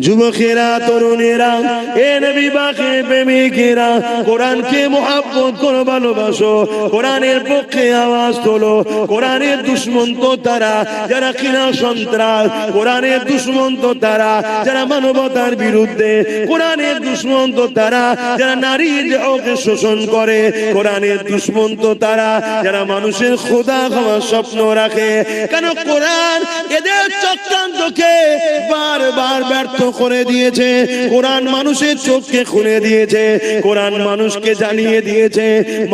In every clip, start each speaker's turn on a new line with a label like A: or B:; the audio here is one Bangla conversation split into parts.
A: যুবকেরা, তরুণেরা, এ নবী পাকের প্রেমিকেরা, কোরআনকে মুহাব্বত করো, ভালোবাসো, কোরআনের পক্ষে আওয়াজ তোলো। কোরআনের দুশমন তো তারা যারা কিনা সন্ত্রাস, কোরআনের দুশমন তো তারা যারা মানবতার বিরুদ্ধে, কোরআনের দুশমন তো তারা যারা নারীর দেহকে শোষণ করে, কোরআনের দুশমন তো তারা যারা মানুষের খোদা হওয়ার স্বপ্ন রাখে। কেন কোরআন এদের চক্রান্তকে বারবার ব্যর্থ করে দিয়েছে। কোরআন মানুষের চোখকে খুলে দিয়েছে, কোরআন মানুষকে জানিয়ে দিয়েছে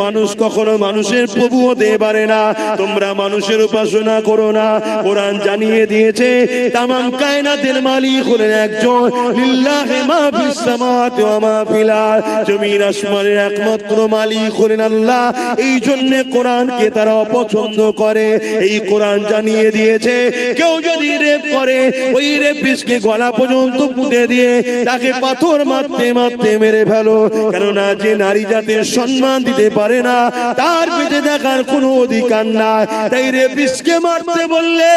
A: মানুষ কখনো মানুষের প্রভু হতে পারে না। তোমরা মানুষের উপাসনা করো না। কোরআন জানিয়ে দিয়েছে তামাম কায়নাতের মালিক হলেন একজন, লিল্লাহি মা ফিস সামাওয়াতি ওয়া মা ফিল আরদ, জমিন আসমানের একমাত্র মালিক হলেন আল্লাহ। এই জন্য কোরআনকে তারা অপছন্দ করে। এই কোরআন জানিয়ে দিয়েছে কেউ যদি রেপ করে, ওই রেপিস্টকে গলা পর্যন্ত পুঁতে দিয়ে তাকে পাথর মারতে মারতে মেরে ফেলো। কেননা যে নারী জাতির সম্মান দিতে পারে না, তার বেঁচে দেখার কোনো অধিকার নাই। তাই রেপিস্টকে মারতে বললে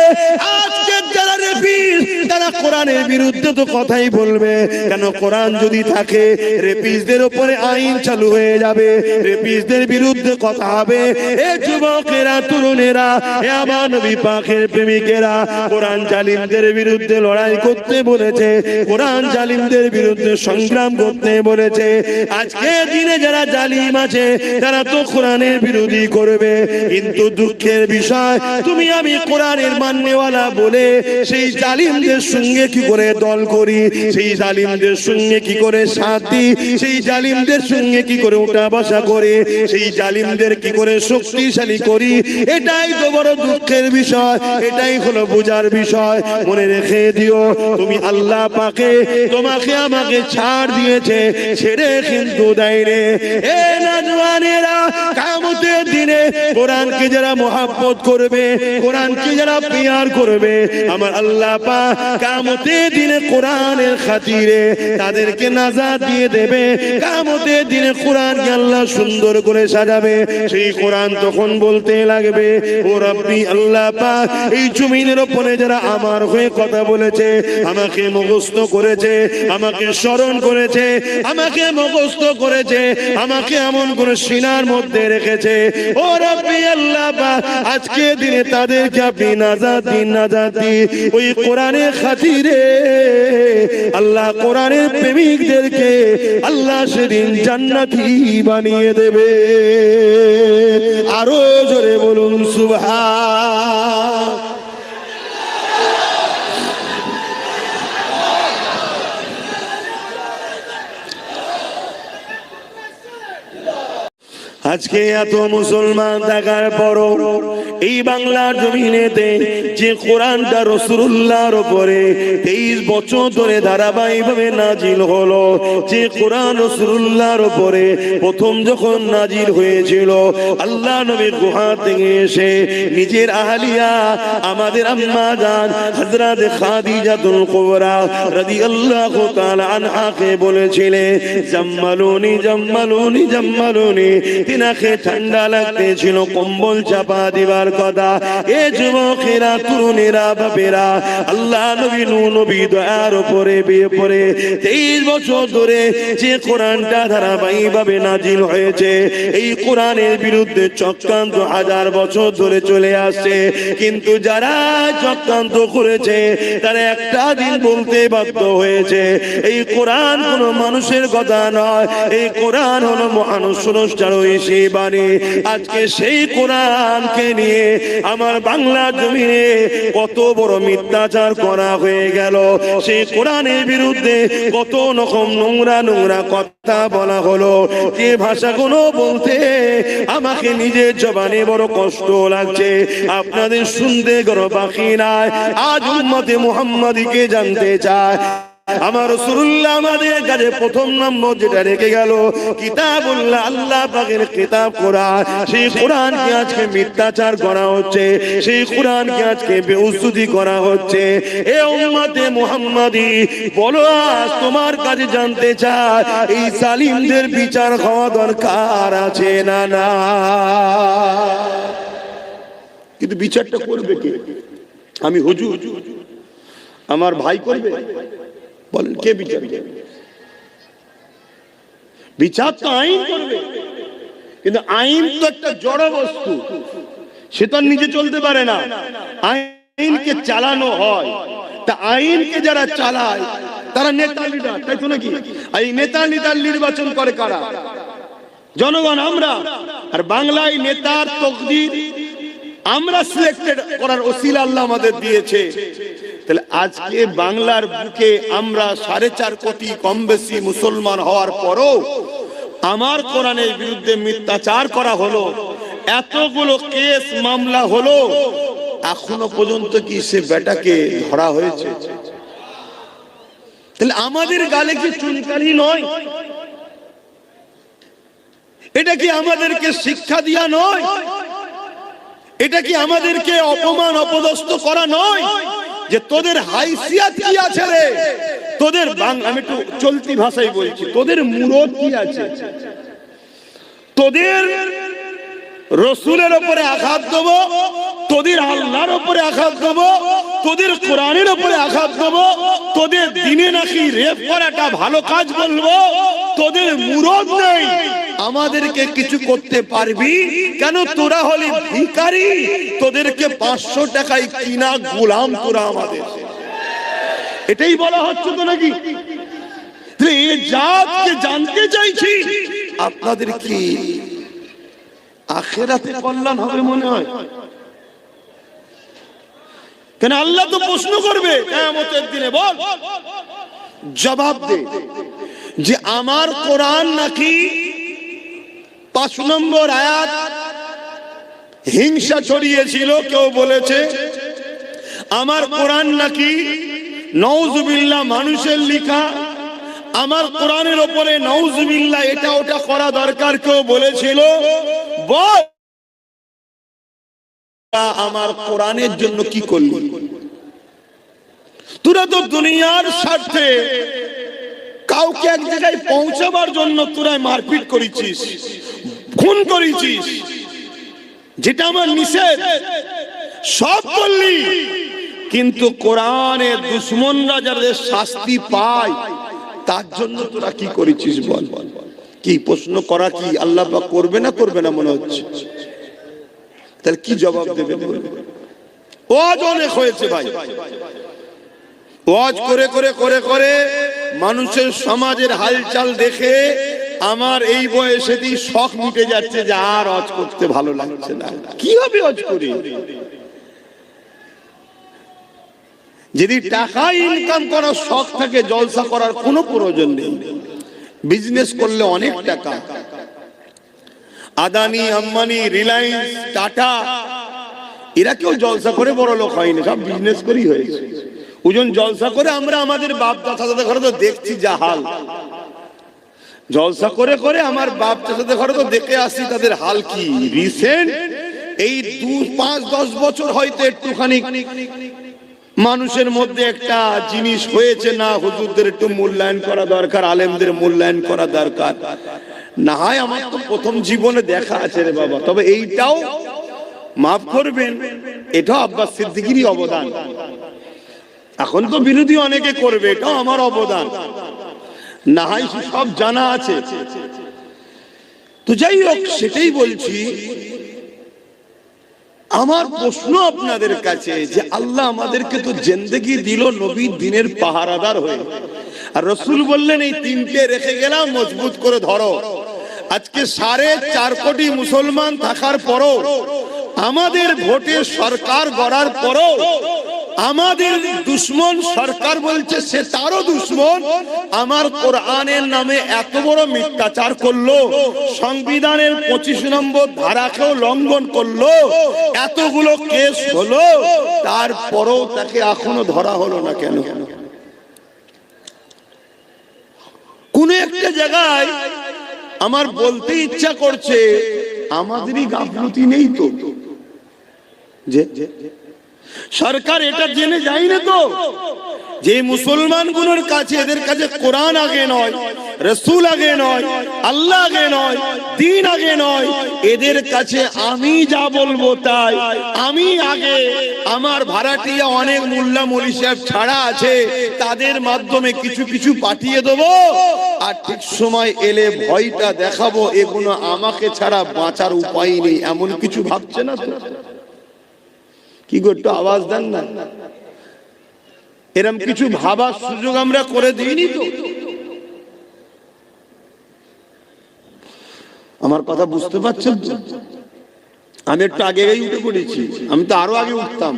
A: আজকে যারা রেপিস্ট তারা কোরআনের বিরুদ্ধে তো কথাই বলবে। কেন কোরআন যদি থাকে রেপিস্টদের উপরে আইন চালু হয়ে যাবে, রেপিস্টদের বিরুদ্ধে কথা হবে। এ যুবকেরা, তরুণেরা, এ আমার নবী পাকের প্রেমিকেরা, কোরআন জালিমদের বিরুদ্ধে লড়াই করতে বলেছে, কোরআন জালিমদের বিরুদ্ধে সংগ্রাম করতে বলেছে। আজকে দিনে যারা জালিম আছে তারা তো কোরআনের বিরোধী করবে, কিন্তু দুঃখের বিষয় তুমি আমি কোরআনের মাননেওয়ালা বলে সেই জালিমদের সঙ্গে কি করে দল করি, সেই জালিমদের সঙ্গে কি করে সাথ দিই, সেই জালিমদের সঙ্গে কি করে উঠা বসা করে, সেই জালিমদের কি করে শক্তিশালী করি। এটাই তো বড় দুঃখের বিষয়, এটাই হলো বোঝার বিষয়। মনে রেখে দিও, তুমি আল্লাহ পাকে তোমাকে আমাকে ছাড় দিয়েছে, ছেড়ে কিন্তু দেয়নি। এ নওজওয়ানেরা, কিয়ামতের দিনে কোরআনকে যারা মহব্বত করবে, কোরআনকে যারা প্যার করবে, আমার আল্লাহ পাক কিয়ামতের দিনে কোরআনের খাতিরে তাদেরকে নাজাত দিয়ে দেবে। কিয়ামতের দিনে কোরআনকে আল্লাহ সুন্দর করে সাজাবে। সেই কোরআন তখন বলতে লাগবে, ও রব্বি, আল্লাহ পাক এই জমিনের উপরে যারা আমার হয়ে কথা বলেছে, আমাকে মুখস্থ করেছে, আমাকে স্মরণ করেছে, আমাকে মুখস্থ করেছে, আমাকে এমন করে সিনার মধ্যে রেখেছে, ও রব্বি আল্লাহ পাক আজকে দিনে তাদেরকে আপনি নাজাত দিন, নাজাত দিন। ওই কোরআনের খাতিরে আল্লাহ কোরআনের প্রেমিকদেরকে আল্লাহ সেদিন জান্নাতি বানিয়ে দেবে। আরো জোরে বলুন সুবহান। আজকে এত মুসলমান থাকার পরও এই বাংলার জমিনেতে যে কোরআনটা রাসূলুল্লাহর উপরে 23 বছর ধরে ধারাবাহিকভাবে নাজিল হলো, যে কোরআন রাসূলুল্লাহর উপরে প্রথম যখন নাজিল হয়েছিল, আল্লাহ নবীর গুহা থেকে এসে নিজের আহলিয়া আমাদের আম্মা জান হযরত খাদিজাতুল কুবরা রাদিয়াল্লাহু তাআলা আনহাকে বলেছিলেন, জাম্মালুনি জাম্মালুনি জাম্মালুনি। তিনাকে ঠান্ডা লাগতেছিল, কম্বল চাপা দিবার কথা। এ যুবকেরা, তরুণেরা, বাপেরা, আল্লাহ নবী নবী দয়ার উপরে বিয়ে পড়ে 23 বছর ধরে যে কোরআনটা ধারাবাহিকভাবে নাজিল হয়েছে, এই কোরআনের বিরুদ্ধে চক্রান্ত হাজার বছর ধরে চলে আসছে। কিন্তু যারা চক্রান্ত করেছে তারা একটা দিন বলতে বাধ্য হয়েছে, এই কোরআন কোনো মানুষের কথা নয়, এই কোরআন হলো মহান স্রষ্টার ঐশী বাণী। আজকে সেই কোরআনকে নিয়ে আমার বাংলা জমিনে কত বড় মিথ্যাচার করা হয়ে গেল। সেই কোরআনের বিরুদ্ধে কত রকম নোংরা নোংরা কথা বলা হলো, যে ভাষাগুলো বলতে আমাকে নিজের জবানে বড় কষ্ট লাগছে, আপনাদের শুনতে কোনো বাকি নাই। আজ উম্মতে মুহাম্মাদীকে জানতে চায়, আমার রাসূলুল্লাহ আমাদের কাছে প্রথম নম্বর যেটা রেখে গেল কিতাবুল্লাহ, আল্লাহ পাকের কিতাব কোরআন। সেই কোরআনকে আজকে মিথ্যাচার করা হচ্ছে, সেই কোরআনকে আজকে বেউজ্জতি করা হচ্ছে। এ উম্মতে মুহাম্মাদী, বলো আজ তোমার কাছে জানতে চাই, এই জালিমদের বিচার হওয়া দরকার আছে না না? কিন্তু বিচারটা করবে কে? আমি হুজুর, আমার ভাই করবে, বলেন কে বিচার করবে? বিচার তো আইন করবে, কিন্তু আইন তো একটা জড় বস্তু, সে তো নিজে চলতে পারে না, আইনকে চালানো হয়। তা আইনকে যারা চালায় তারা নেতা লিডার, তাই তো নাকি? এই নেতা লিডার নির্বাচন করে কারা? জনগণ, আমরা। আর বাংলায় নেতার তকদির আমরা সিলেক্টেড করার ওসিলা আল্লাহ আমাদের দিয়েছে। তাহলে আজকে বাংলার বুকে আমরা 4.5 কোটি কম বেশি মুসলমান হওয়ার পরও আমার কোরআনের বিরুদ্ধে মিথ্যাচার করা হলো, এতগুলো কেস মামলা হলো, এখনো পর্যন্ত কি সে বেটাকে ধরা হয়েছে? তাহলে আমাদের গালে কি চুনকালি নয়? এটা কি আমাদেরকে শিক্ষা দিয়া নয়? এটা কি আমাদেরকে অপমান অপদস্থ করা নয়? যে তোদের হাইসিয়াত কি আছে রে, তোদের আমি একটু চলতি ভাষায় বলছি, তোদের মুরত কি আছে? তোদের রসুলের উপরে আঘাত দেব, তোদের আল্লাহর উপরে আঘাত দেব, তোদের কোরআনের উপরে আঘাত দেব, তোদের দিনে নাকি রেপ করাটা ভালো কাজ বলবো, তোদের মুরত নেই, আমাদেরকে কিছু করতে পারবি কেন? তোরা হলি ভিখারি, তোদেরকে 500 টাকায় কিনা গোলাম তোরা আমাদের। এটাই বলা হচ্ছে তো নাকি? এই জাতকে জানতে চাইছি, আপনাদের কি আখিরাতে কল্যাণ হবে মনে হয়? কেন আল্লাহ তো প্রশ্ন করবে কিয়ামতের দিনে, বল জবাব দে যে আমার কোরআন নাকি 5 নম্বর আয়াত হিংসা ছড়িয়েছিল, কেউ বলেছে আমার কোরআন নাকি নাউজুবিল্লাহ মানুষের লেখা, আমার কোরআনের উপরে নাউজুবিল্লাহ এটা ওটা করা দরকার কেউ বলেছিল। বল আমার কোরআনের জন্য কি করলি? তোরা তো দুনিয়ার স্বার্থে কাউকে এক জায়গায় পৌঁছাবার জন্য তোরা মারপিট করেছিস, খুন করেছিস, যেটা আমার নিষেধ সব করলি, কিন্তু কোরআনের দুশমনরা যাদের শাস্তি পায় তার জন্য তোরা কি করেছিস? বল কি প্রশ্ন করা কি আল্লাহ পাক করবে না করবে না মনে হচ্ছে? তাহলে কি জবাব দেবে? ওয়াজ অনেক হয়েছে ভাই, ওয়াজ করে করে করে করে মানুষের সমাজের হালচাল দেখে আমার এই বয়সেতেই শখ মিটে যাচ্ছে যে আর ওয়াজ করতে ভালো লাগছে না। কি হবে ওয়াজ করে? যদি টাকা ইনকাম করার শখ থাকে, জলসা করার কোনো প্রয়োজন নেই। বিজনেস করলে অনেক টাকা, আদানি আম্বানি রিলায়েন্স টাটা এরা কেউ জলসা করে বড় লোক হয়নি, সব বিজনেস করেই হয়েছে। ওজন জলসা করে আমরা আমাদের বাপ চাচাদের ঘরে তো দেখছি যা হাল, জলসা করে করে আমার বাপ চাচাদের ঘরে তো দেখে আসছি তাদের হাল কি। রিসেন্ট এই 2, 5, 10 বছর হয়তো একটুখানি মানুষের মধ্যে একটা জিনিস হয়েছে, না হুজুরদের একটু মূল্যায়ন করা দরকার, আলেমদের মূল্যায়ন করা দরকার। না হয় আমার তো প্রথম জীবনে দেখা আছে রে বাবা, তবে এইটাও মাফ করবেন, এটাও আব্বাস সিদ্দিকীরই অবদান। এখন তো বিরোধী অনেকে করবে, এটাও আমার অবদান, না হয় সব জানা আছে। তো যাই হোক, সেটাই বলছি। আমার প্রশ্ন আপনাদের কাছে যে আল্লাহ আমাদেরকে তো জিন্দেগি দিল নবীর দিনের পাহারাদার হয়ে, আর রাসূল বললেন এই 3টে রেখে গেলাম মজবুত করে ধরো। আজকে 4.5 কোটি মুসলমান থাকার পরও, আমাদের ভোটে সরকার গড়ার পরও আমাদের দুশ্মন সরকার বলছে সে তারও দুশ্মন, আমার কোরআনের নামে এত বড় মিথ্যাচার করলো, সংবিধানের 25 নম্বর ধারাকেও লঙ্ঘন করলো, এতগুলো কেস হলো, তারপরও তাকে এখনো ধরা হলো না কেন? কোন একটা জায়গায় আমার বলতে ইচ্ছা করছে আমাদেরই গাফলতি নেই তো, যে সরকার এটা জেনে যায় না তো যে মুসলমানগুলোর কাছে এদের কাছে কোরআন আগে নয়, রাসূল আগে নয়, আল্লাহ আগে নয়, দ্বীন আগে নয়, এদের কাছে আমি যা বলবো তাই, আমি আগে, আমার ভাড়াটিয়া অনেক মোল্লা মৌলভী সাহেব ছাড়া আছে, তাদের মাধ্যমে কিছু কিছু পাঠিয়ে দেবো, আর ঠিক সময় এলে ভয়টা দেখাবো, এগুলো আমাকে ছাড়া বাঁচার উপায় নেই, এমন কিছু ভাবছে না তো? কি গো, একটু আওয়াজ দেন না। এরকম কিছু ভাবার সুযোগ আমরা করে দিইনি তো? আমার কথা বুঝতে পারছেন তো? আমি একটু আগে উঠে পড়েছি, আমি তো আরো আগে উঠতাম।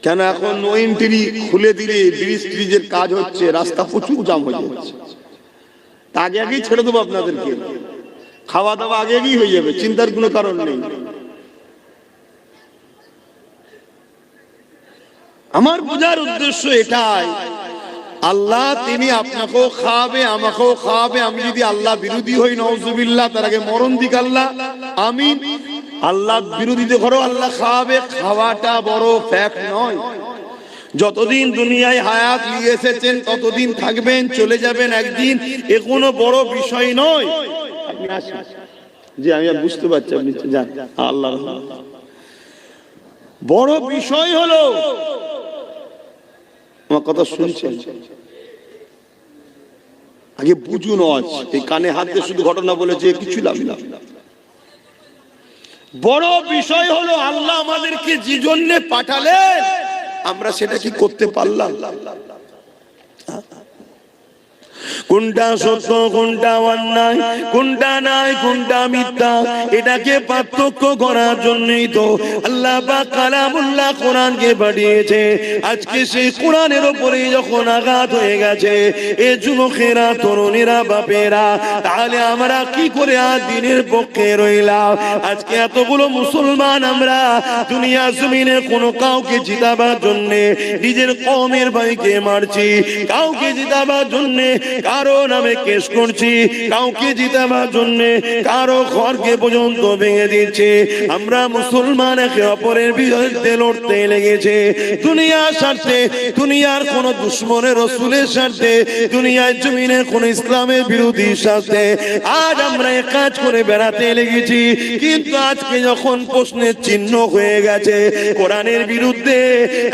A: কেন এখন নো এন্ট্রি খুলে দিলে ব্রিজের কাজ হচ্ছে, রাস্তা প্রচুর জাম হয়ে যাচ্ছে, আগে আগেই ছেড়ে দেবো আপনাদেরকে, খাওয়া দাওয়া আগে আগেই হয়ে যাবে, চিন্তার কোনো কারণ নেই। আমার বোঝার উদ্দেশ্য এটাই, আল্লাহ তিনি আপনাকেও খাওয়াবে, আমাকেও খাওয়াবে। আমি যদি আল্লাহ বিরোধী হই, নাউজুবিল্লাহ, তার আগে মরণ দিক আল্লাহ, আমি আল্লাহ বিরোধীতে ঘরেও আল্লাহ খাওয়াবে। খাওয়াটা বড় ফ্যাক্ট নয়। যতদিন দুনিয়ায় হায়াত নিয়ে এসেছেন ততদিন থাকবেন, চলে যাবেন একদিন, এ কোনো বড় বিষয় নয়। আপনি আসেন, জি আমি বুঝতে পারছি, আপনি যান। আল্লাহ বড় বিষয় হলো, আমার কথা শুনছেন, আগে বুঝুন। এই কানে হাত দিয়ে শুধু ঘটনা বলেছে, কিছু লাভ না। বড় বিষয় হলো আল্লাহ আমাদেরকে যে জন্য পাঠালেন, আমরা সেটা কি করতে পারলাম? কোনটা সত্য, কোনটা অন্যায়, কোনটা নাই, কোনটা মিথ্যা, এটাকে পার্থক্য করার জন্যই তো আল্লাহ পাক কালামুল্লাহ কোরআনকে পাঠিয়েছে। আজকে সেই কোরআনের উপরে যখন আঘাত হয়ে গেছে, এ যুবকেরা, তরুণেরা, বাপেরা, তাহলে আমরা কি করে আর দ্বীনের পক্ষে রইলাম? আজকে এতগুলো মুসলমান আমরা দুনিয়া জমিনে কোনো কাউকে জিতাবার জন্য নিজের কওমের ভাইকে মারছি, কাউকে জিতাবার জন্য কারো নামে কেস করছি, কাউকে জিতাবার জন্য কারো ঘরকে পর্যন্ত ভেঙে দিচ্ছে। আমরা মুসলমান একে অপরের বিরুদ্ধে লড়তে লেগেছে, দুনিয়ার স্বার্থে, দুনিয়ার কোন দুশ্মনের রাসূলের স্বার্থে, দুনিয়ার জমিনে কোন ইসলামের বিরোধী স্বার্থে আজ আমরা এক কাজ করে বেড়াতে লেগেছি। কিন্তু আজকে যখন প্রশ্নের চিহ্ন হয়ে গেছে, কোরআনের বিরুদ্ধে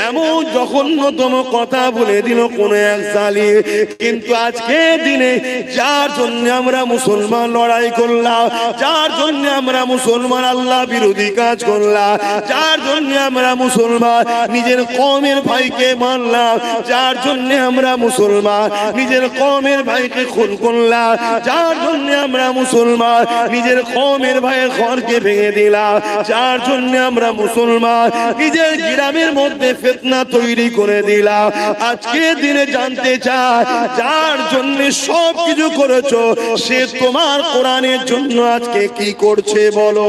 A: এমন জঘন্যতম কথা বলে দিল কোন এক জালিম, কিন্তু আজকে দিনে যার জন্য আমরা মুসলমান লড়াই করলাম, যার জন্য আমরা মুসলমান আল্লাহ বিরোধী কাজ করলাম, যার জন্য আমরা মুসলমান নিজের কওমের ভাইকে মারলাম, যার জন্য আমরা মুসলমান নিজের কওমের ভাইকে খুন করলাম, যার জন্য আমরা মুসলমান নিজের কওমের ভাইয়ের ঘরকে ভেঙে দিলাম, যার জন্য আমরা মুসলমান নিজের গ্রামের মধ্যে ফিতনা তৈরি করে দিলাম, আজকে দিনে জানতে চাই যার জন্য সব কিছু করেছো, সে তোমার কোরআনের জন্য আজকে কি করছে বলো?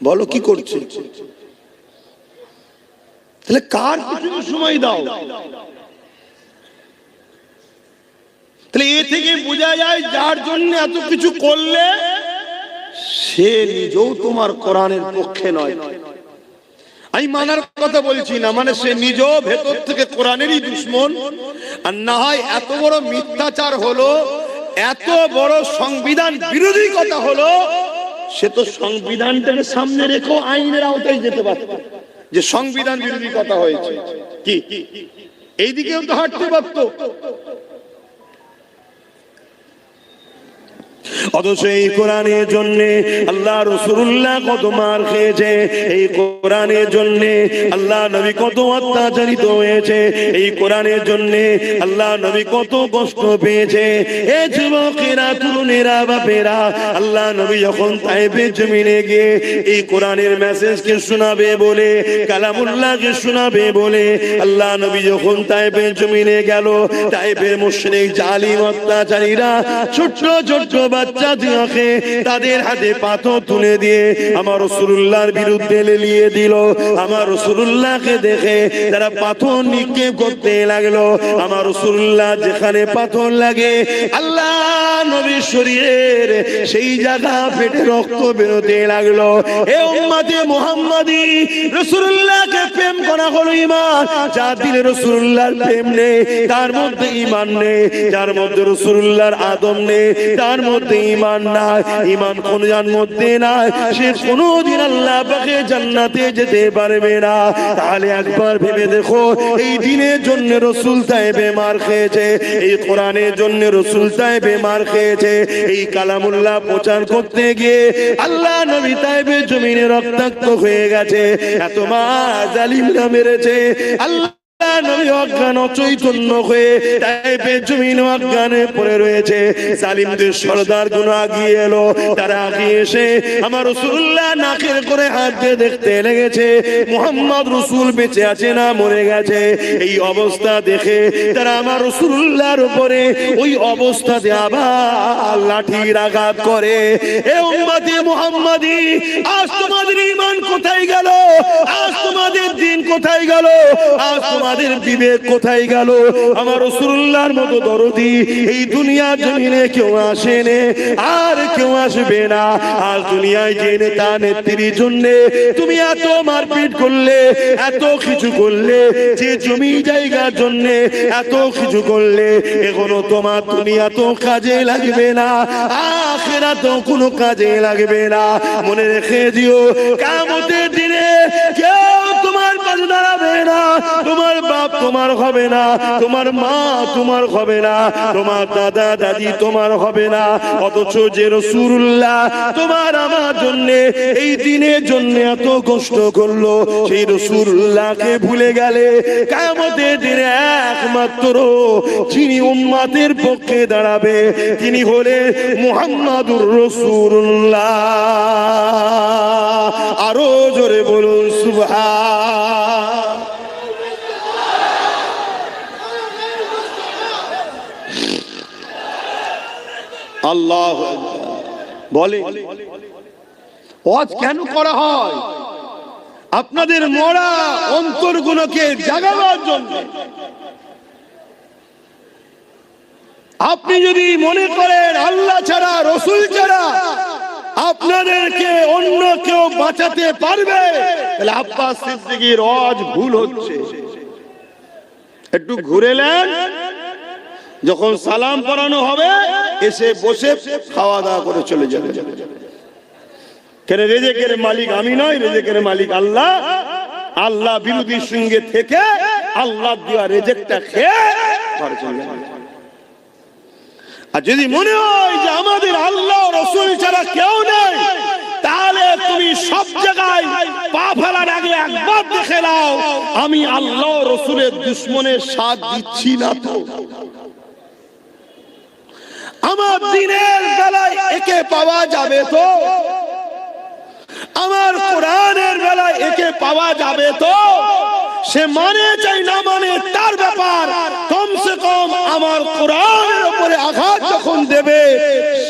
A: বলো কি করছে? তাহলে কার কিছু সময় দাও। তাহলে এ থেকে বোঝা যায় যার জন্য এত কিছু করলে সে নিজেও তোমার কোরআনের পক্ষে নয়। আমি মানার কথা বলছি না, মানে সে নিজেও ভেতর থেকে কোরআনেরই দুশমন। আর না হয় এত বড় মিথ্যাচার হলো, এত বড় সংবিধান বিরোধী কথা হলো, সে তো সংবিধানটাকে সামনে রেখে আইনের আওতায় যেতে পারত, যে সংবিধান বিরোধী কথা হয়েছে, কি এইদিকেও তো হাঁটতে পারত। অথচ এই কোরআনের জন্য আল্লাহ রাসূলুল্লাহ কত মার খেয়েছে, এই কোরআনের জন্য আল্লাহ নবী কত অত্যাচারিত হয়েছে, এই কোরআনের জন্য আল্লাহ নবী কত কষ্ট পেয়েছে। এ যুবকেরা, তরুণেরা, বাপেরা, আল্লাহ নবী যখন তায়েফের জমিনে গিয়ে এই কোরআনের মেসেজকে শোনাবে বলে, কালামুল্লাহকে শোনাবে বলে আল্লাহ নবী যখন তায়েফের জমিনে গেল, তায়েফের মুশরিক জালিম অত্যাচারীরা ছোট্ট ছোট্ট বাচ্চা লজ্জা দেখে তাদের হাতে পাথর তুলে দিয়ে আমার রাসূলুল্লাহর বিরুদ্ধে লেলিয়ে দিল। আমার রাসূলুল্লাহকে দেখে তারা পাথর নিক্ষেপ করতে লাগলো। আমার রাসূলুল্লাহ যেখানে পাথর লাগে আল্লাহ নবীর শরীরের সেই জায়গা ফেটে রক্ত বেরোতে লাগলো। এ উম্মতে মুহাম্মাদি, রাসূলুল্লাহকে প্রেম করা হলো ঈমান। যার দিলে রাসূলুল্লাহর প্রেম নেই তার মধ্যে ঈমান নেই, যার মধ্যে রাসূলুল্লাহর আদব নেই তার মধ্যে ঈমান নাই। ঈমান কোনজার মধ্যে নাই, সে কোনদিন আল্লাহ পাকের জান্নাতে যেতে পারবে না। তাহলে একবার ভেবে দেখো, এই দ্বীনের জন্য রাসূল তায়েবে মার খেয়েছে, এই কোরআনের জন্য রাসূল তায়েবে মার খেয়েছে, এই কালামুল্লাহ প্রচার করতে গিয়ে আল্লাহ নবী তায়েবে জমিনে রক্তাক্ত হয়ে গেছে। এত মা জালিমরা মেরেছে, আল্লাহ নবী অজ্ঞান অচৈতন্য হয়ে তায়েবে জমিনে অজ্ঞানে পড়ে রয়েছে। জালিমদের সরদার গুলো আগিয়ে এলো, তারা আগিয়ে এসে আমার রাসূলুল্লাহ নাকের করে হাত দিয়ে দেখতে লেগেছে মুহাম্মদ রাসূল বেঁচে আছে না মরে গেছে। এই অবস্থা দেখে তারা আমার রাসূলুল্লাহর উপরে ওই অবস্থাতে আবার লাঠির আঘাত করে। এ উম্মতে মুহাম্মাদি, আজ তোমাদের ঈমান কোথায় গেল? আজ তোমাদের দ্বীন কোথায় গেল? আজ তোমাদের বিবেক কোথায় গেল? আমার রাসূলুল্লাহর মতো দরদি এই দুনিয়া জমিনে কেউ আসেনি, আর কেউ আসবে না। আজ দুনিয়ায় যে নেতা নেত্রীর জন্য তুমি এত মারপিট করলে, এত কিছু করলে, যে জমি জায়গার জন্য এত কিছু করলে, এখনো তোমার দুনিয়া তো কাজে লাগবে না, আখিরাত তো কোনো কাজে লাগবে না। মনে রেখে দিও, কিয়ামতের দিনে কেউ তোমার পাশে দাঁড়াবে না। তোমার বাপ তোমার হবে না, তোমার মা তোমার হবে না, তোমার দাদা দাদি তোমার হবে না। অথচ যে রাসূলুল্লাহ তোমার আমার জন্য এই দিনের জন্য এত কষ্ট করলো, সেই রাসূলুল্লাহকে ভুলে গেলে কিয়ামতের দিনে একমাত্র যিনি উম্মতের পক্ষে দাঁড়াবে তিনি হলেন মুহাম্মাদুর রাসূলুল্লাহ। আরো জোরে বলুন সুবহান। আল্লাহ বলে ওয়াজ কেন করা হয়? আপনাদের মরা অন্তরগুলোকে জাগাবার জন্য। আপনি যদি মনে করেন আল্লাহ ছাড়া রাসূল ছাড়া আপনাদেরকে অন্য কেউ বাঁচাতে পারবে, তাহলে আব্বাস সিদ্দিকীর ওয়াজ ভুল হচ্ছে। একটু ঘুরে নেন, যখন সালাম পড়ানো হবে এসে বসে খাওয়া দাওয়া করে চলে যাবে। কেন রেজেকের মালিক আমি নয়, রেজেকের মালিক আল্লাহ। আল্লাহ বিরোধীর সঙ্গে থেকে আল্লাহ দেওয়া রেজেকটা খেয়ে ঘরে চলে যাবে। আর যদি মনে হয় যে আমাদের আল্লাহ রাসূল ছাড়া কেউ নেই, তাহলে তুমি সব জায়গায় পা ফেলার আগে একবার দেখে নাও আমি আল্লাহ রাসূলের দুশমনের সাথ দিচ্ছি না তো। আমার দ্বীনের বেলায় একে পাওয়া যাবে তো, আমার কোরআনের বেলায় একে পাওয়া যাবে তো। সে মানে চাই না মানে তার ব্যাপার, কমসে কম আমার কোরআনের উপরে আঘাত যখন দেবে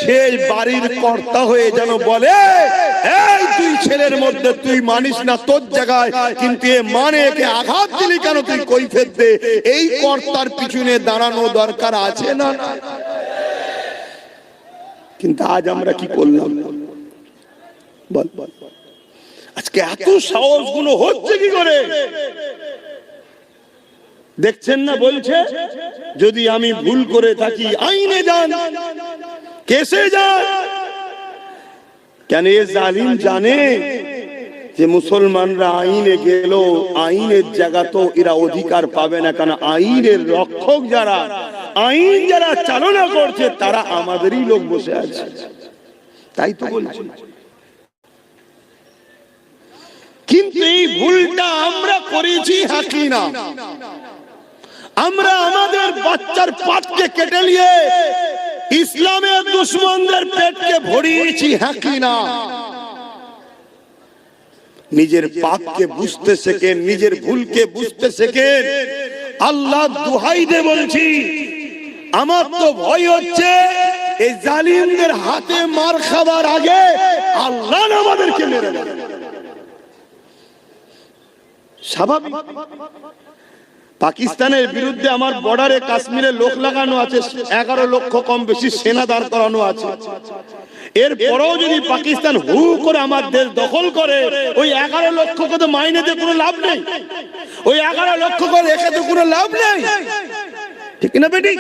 A: সে বাড়ির কর্তা হয়ে যেন বলে, এই তুই ছেলের মধ্যে তুই মানিস না তোর জায়গায়, কিন্তু এ মানে একে আঘাত দিলি কেন, তুই কৈফিয়ত দে। এই কর্তার পিছনে দাঁড়ানো দরকার আছে না? কিন্তু আজ আমরা কি করলাম বল? আজকে এত সাহস গুলো হচ্ছে কি করে? দেখছেন না, বলছে যদি আমি ভুল করে থাকি আইনে যান, কেসে যান। কেন এ জালিম জানে যে মুসলমানরা আইনে গেল, আইনের জায়গা তো এরা অধিকার পাবে না, কারণ আইনের রক্ষক যারা, আইন যারা চালনা করছে তারা আমাদেরই লোক বসে আছে। তাই তো বলছি। কিন্তু এই ভুলটা আমরা করেছি হাকি না। আমরা আমাদের বাচ্চার পাতকে কেটে নিয়ে ইসলামের দুশমনদের পেটকে ভরিয়েছি হাকি না। নিজের পাপকে বুঝতে শেখেন, নিজের ভুলকে বুঝতে শেখেন। আল্লাহ দোহাই দিয়ে বলছি, আমার তো ভয় হচ্ছে এই জালিমদের হাতে মার খাবার আগে আল্লাহ আমাদেরকে মেরে দেবে। স্বাভাবিক। পাকিস্তানের বিরুদ্ধে আমার বর্ডারে কাশ্মীরে লোক লাগানো আছে, 11 লক্ষ কম বেশি সেনা দাঁড় করানো আছে। এরপরেও যদি পাকিস্তান হু করে আমার দেশ দখল করে, ওই 11 লক্ষকে তো মাইনেতে কোনো লাভ নেই, ওই 11 লক্ষ করে রেখে তো কোনো লাভ নেই, ঠিক না বেটি?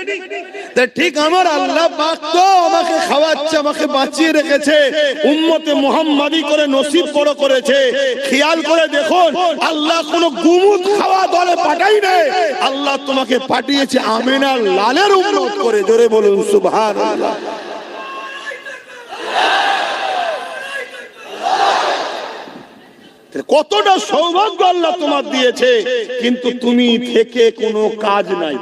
A: ঠিক আমার আল্লাহ পাক তো আমাকে খাওয়াচ্ছে, আমাকে বাঁচিয়ে রেখেছে, উম্মতে মুহাম্মাদি করে নসিব বড় করেছে। খেয়াল করে দেখুন, আল্লাহ কোনো গুমুত খাওয়া দলে পাঠাই নাই, আল্লাহ তোমাকে পাঠিয়েছে আমিনার লালের উম্মত করে। জোরে বলুন সুবহানাল্লাহ। কতটা সৌভাগ্য আল্লাহ তোমার দিয়েছে, কিন্তু তুমি থেকে কোনো কাজ নাই।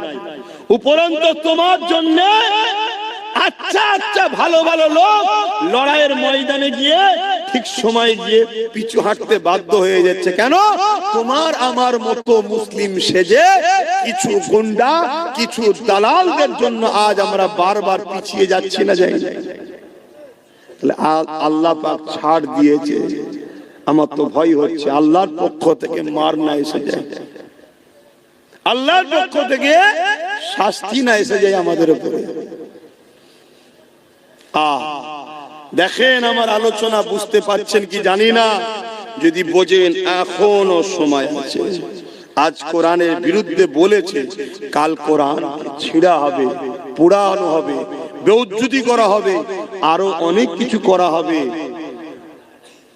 A: উপরন্তু তোমার জন্য আচ্ছা আচ্ছা ভালো ভালো লোক লড়াইয়ের ময়দানে গিয়ে ঠিক সময় গিয়ে পিছু হাঁটতে বাধ্য হয়ে যাচ্ছে। কেন? তোমার আমার মতো মুসলিম সেজে কিছু গুন্ডা, কিছু দালালদের জন্য আজ আমরা বারবার পিছিয়ে যাচ্ছি না, যাই। তাহলে আল্লাহ পাক ছাড় দিয়েছে। আমার তো ভয় হচ্ছে আল্লাহর পক্ষ থেকে মার না এসে যায়, আল্লাহর পক্ষ থেকে শাস্তি না এসে যায় আমাদের উপরে। দেখেন আমার আলোচনা বুঝতে পারছেন কি জানি না, যদি বোঝেন এখনো সময় আছে। আজ কোরআনের বিরুদ্ধে বলেছে, কাল কোরআন ছিঁড়া হবে, পোড়ানো হবে, বেউজ্জতি করা হবে, আরো অনেক কিছু করা হবে।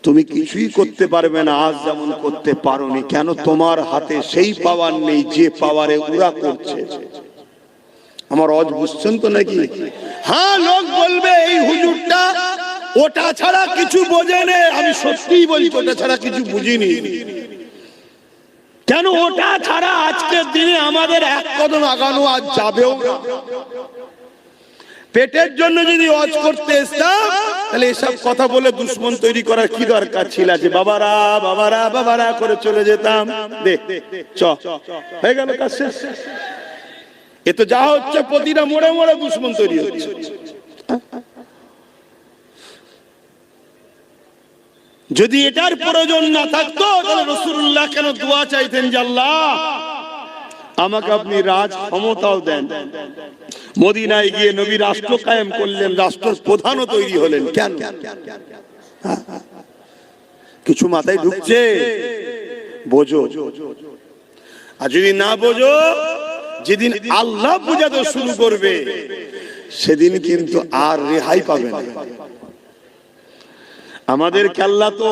A: তুমি কিছুই করতে পারবে না, আজ যেমন করতে পারোনি। কেন? তোমার হাতে সেই পাওয়ার নেই যে পাওয়ারে ওরা করছে। আমার আজ বুঝছেন তো নাকি? হ্যাঁ, লোক বলবে এই হুজুরটা ওটা ছাড়া কিছু বোঝে না। আমি সত্যিই বলছি, ওটা ছাড়া কিছু বুঝিনি। কেন? ওটা ছাড়া আজকের দিনে আমাদের এক কদম আগানো আজ যাবেও না। পেটের জন্য যদি ওয়াজ করতে এসতাম, তাহলে এসব কথা বলে দুশ্মন তৈরি করার কি দরকার ছিল? যে বাবারা বাবারা বাবারা করে চলে যেতাম। দেখ চ হয়ে গেল কাজ শেষ। এ তো যা হচ্ছে, প্রতিটা মোড়ে মোড়ে দুশ্মন তৈরি হচ্ছে। যদি এটার প্রয়োজন না থাকতো, তাহলে রাসূলুল্লাহ কেন দোয়া চাইতেন যে আল্লাহ আমাকে আপনি রাজ ক্ষমতাও দেন? মদিনায় গিয়ে নবী রাষ্ট্র কায়েম করলেন, রাষ্ট্র প্রধানও তৈরি হলেন। কেন? কিছু মাথায় ঢুকছে? বোঝো। আর যদি না বোঝো, যেদিন আল্লাহ বুঝাতে শুরু করবে সেদিন কিন্তু আর রেহাই পাবে না। আমাদেরকে আল্লাহ তো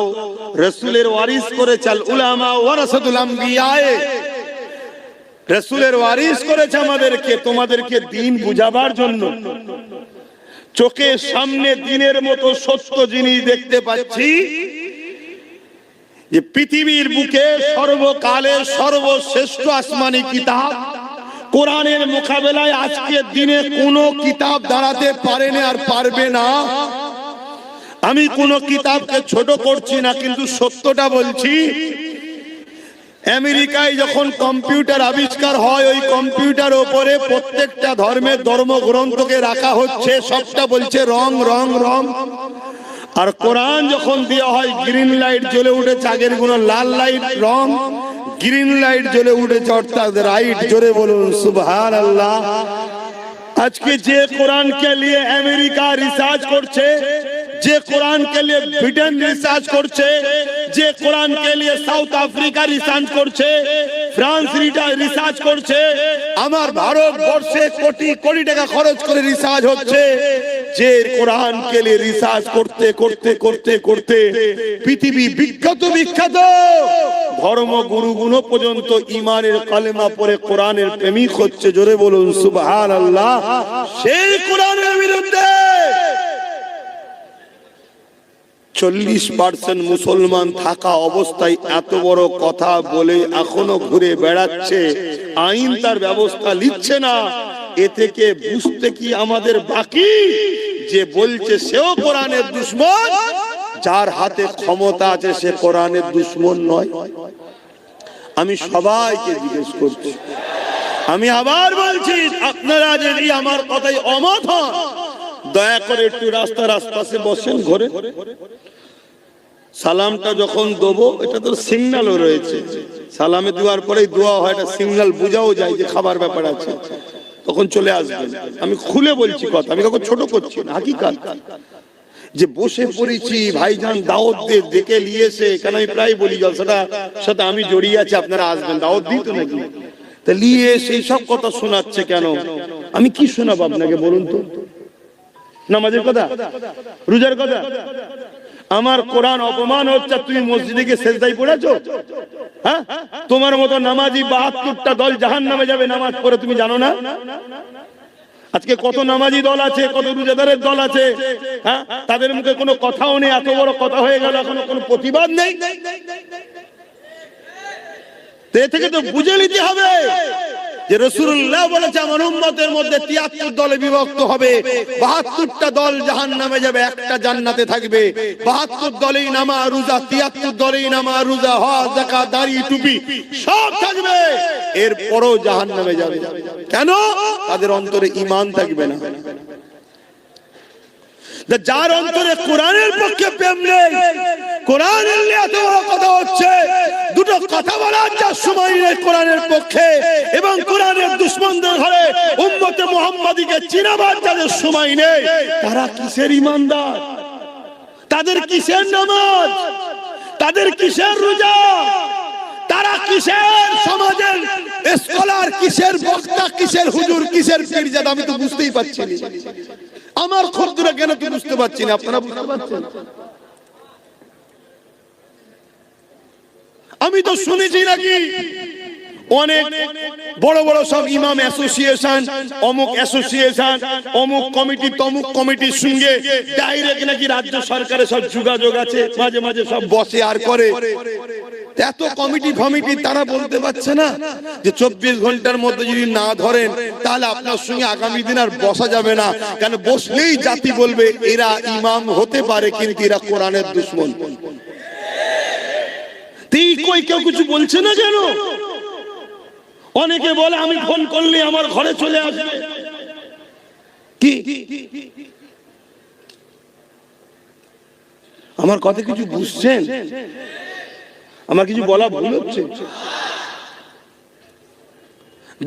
A: রাসূলের ওয়ারিস করেছে, উলামা ওয়ারাসাতুল আম্বিয়া, রাসূলের ওয়ারিস করেছে আমাদেরকে, তোমাদেরকে দ্বীন বুঝাবার জন্য। চোখের সামনে দ্বীনের মতো সত্য জিনিস দেখতে পাচ্ছি যে পৃথিবীর বুকে সর্বকালের সর্বশ্রেষ্ঠ আসমানি কিতাব কোরআনের মোকাবেলায় আজকের দিনে কোনো কিতাব দাঁড়াতে পারেনি আর পারবে না। আমি কোনো কিতাবকে ছোট করছি না, কিন্তু সত্যটা বলছি। আমেরিকায় যখন কম্পিউটার আবিষ্কার হয়, ওই কম্পিউটার উপরে প্রত্যেকটা ধর্মের ধর্মগ্রন্থকে রাখা হচ্ছে, সবটা বলছে রং রং রং। আর কোরআন যখন দেওয়া হয়, গ্রিন লাইট জ্বলে উঠেছে, আগের গুলো লাল লাইট রং, গ্রিন লাইট জ্বলে উঠেছে, অর্থাৎ রাইট। জোরে বলুন সুবহানাল্লাহ। আজকে যে কোরআনকে নিয়ে আমেরিকা রিসার্চ করছে, যে কোরআনকে নিয়ে ব্রিটেন রিসার্চ করছে, যে কোরআনকে নিয়ে সাউথ আফ্রিকা রিসার্চ করছে, ফ্রান্স রিসার্চ করছে, আমার ভারতবর্ষে কোটি কোটি টাকা খরচ করে রিসার্চ হচ্ছে। যে কোরআনকে নিয়ে রিসার্চ করতে করতে করতে করতে পৃথিবী বিখ্যাত বিখ্যাত ধর্মগুরুগুলো পর্যন্ত ইমানের কালেমা পড়ে কোরআনের প্রেমিক হচ্ছে। জোরে বলুন সুবহানাল্লাহ। সেই কোরআনের বিরুদ্ধে 40% মুসলমান থাকা অবস্থায় এত বড় কথা বলে এখনো ঘুরে বেড়াচ্ছে, আইন তার ব্যবস্থা নিচ্ছে না। এ থেকে বুঝতে কি আমাদের বাকি? যে বলছে সেও কোরআনের দুশমন, যার হাতে ক্ষমতা আছে সে কোরআনের দুশমন নয়। আমি সবাইকে জিজ্ঞেস করছি, আমি আবার বলছি, আপনারা যদি আমার কথায় অমত হন,
B: দয়া করে একটু রাস্তার আশপাশে বসেন ঘরে। সালামটা যখন দেবো, এটা তো সিগন্যালও রয়েছে, সালামে দেওয়ার পরেই দোয়া হয়, এটা সিগন্যাল বোঝাও যায় যে খাবার ব্যাপার আছে, তখন চলে আসবেন। আমি খুলে বলছি কথা, আমি কাউকে ছোট করছি না, হাকিকাত। যে বসে পড়েছি ভাইজান দাওয়াত দিয়ে ডেকে নিয়েছে, কেন আমি প্রায় বলি জলসাটা সাথে আমি জড়িয়ে আছি, আপনারা আসবেন, দাওয়াত দিই তো নাকি, তা নিয়ে সেই সব কথা শোনাচ্ছে কেন? আমি কি শোনাবো আপনাকে বলুন তো? নামাজের কথা, রোজার কথা? আমার কোরআন অপমান হচ্ছে, তুমি মসজিদে গিয়ে সেজদায় পড়েছো? হ্যাঁ, তোমার মতো নামাজি 72টা দল জাহান্নামে যাবে নামাজ পড়ে, তুমি জানো না? আজকে কত নামাজি দল আছে, কত রোজাদারের দল আছে, হ্যাঁ, তাদের মুখে কোনো কথাও নেই, এত বড় কথা হয়ে গেল, এখনো কোনো প্রতিবাদ নেই। এ থেকে তো বুঝে নিতে হবে যে রাসূলুল্লাহ বলেছে আমার উম্মতের মধ্যে 73 দলে বিভক্ত হবে, 72টা দল জাহান্নামে যাবে, একটা জান্নাতে থাকবে। 72 দলেই নামাজ রোজা, 73 দলেই নামাজ রোজা, হজ যাকাত দাড়ি টুপি সব থাকবে, এরপরও জাহান্নামে যাবে। কেন? তাদের অন্তরে ঈমান থাকবে না। যার অন্তরে কোরআনের পক্ষে প্রেম নেই, কোরআনের নিয়ে এত বড় কথা হচ্ছে, দুটো কথা বলার যার সময় নেই কোরআনের পক্ষে, এবং কোরআনের দুশমনদের ঘরে উম্মতে মুহাম্মাদীকে চিনাবার যাদের সময় নেই, তারা কিসের ঈমানদার? তাদের কিসের নামাজ? তাদের কিসের রোজা? তারা কিসের সমাজের স্কলার, কিসের বক্তা, কিসের হুজুর, কিসের পীরজাদা? আমি তো বুঝতেই পারছি না। আমার খদ্দুরা কেন তো বুঝতে পারছি না, আপনারা বুঝতে পারছেন? আমি তো শুনেছি নাকি অনেক বড় বড় সব ইমাম অ্যাসোসিয়েশন, অমুক অ্যাসোসিয়েশন, অমুক কমিটি, তমুক কমিটির সঙ্গে ডাইরেক্ট নাকি রাজ্য সরকারের সব যোগাযোগ আছে, মাঝে মাঝে সব বসে আর করে। এত কমিটি ফমিটি তারা বলতে পারছে না যে 24 ঘন্টার মধ্যে যদি না ধরেন তাহলে আপনার সঙ্গে আগামী দিন আর বসা যাবে না, কেন বসলেই জাতি বলবে এরা ইমাম হতে পারে কিন্তু এরা কোরআনের দুশমন। কই কেউ কিছু বলছে না কেন? অনেকে বলে আমি ফোন করলে আমার ঘরে চলে আসবে। কি আমার কথা কিছু বুঝছেন? আমার কিছু বলা ভুল হচ্ছে?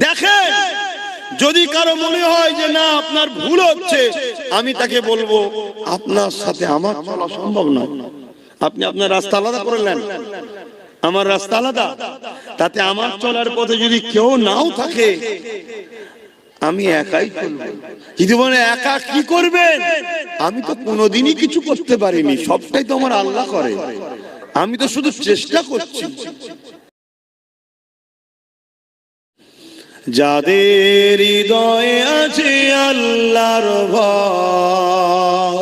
B: দেখেন, যদি কারো মনে হয় যে না আপনার ভুল হচ্ছে, আমি তাকে বলবো আপনার সাথে আমার চলা সম্ভব না। আপনি আপনার রাস্তা আলাদা করে নেন, আমার রাস্তা আলাদা, তাতে আমার চলার পথে যদি কেউ নাও থাকে আমি একাই চলবো। যদি বলে একা কি করবেন, আমি তো কোনোদিনই কিছু করতে পারিনি, সবটাই তো আমার আল্লাহ করে, আমি তো শুধু চেষ্টা করছি। যাদের হৃদয়ে আছে আল্লাহর ভয়,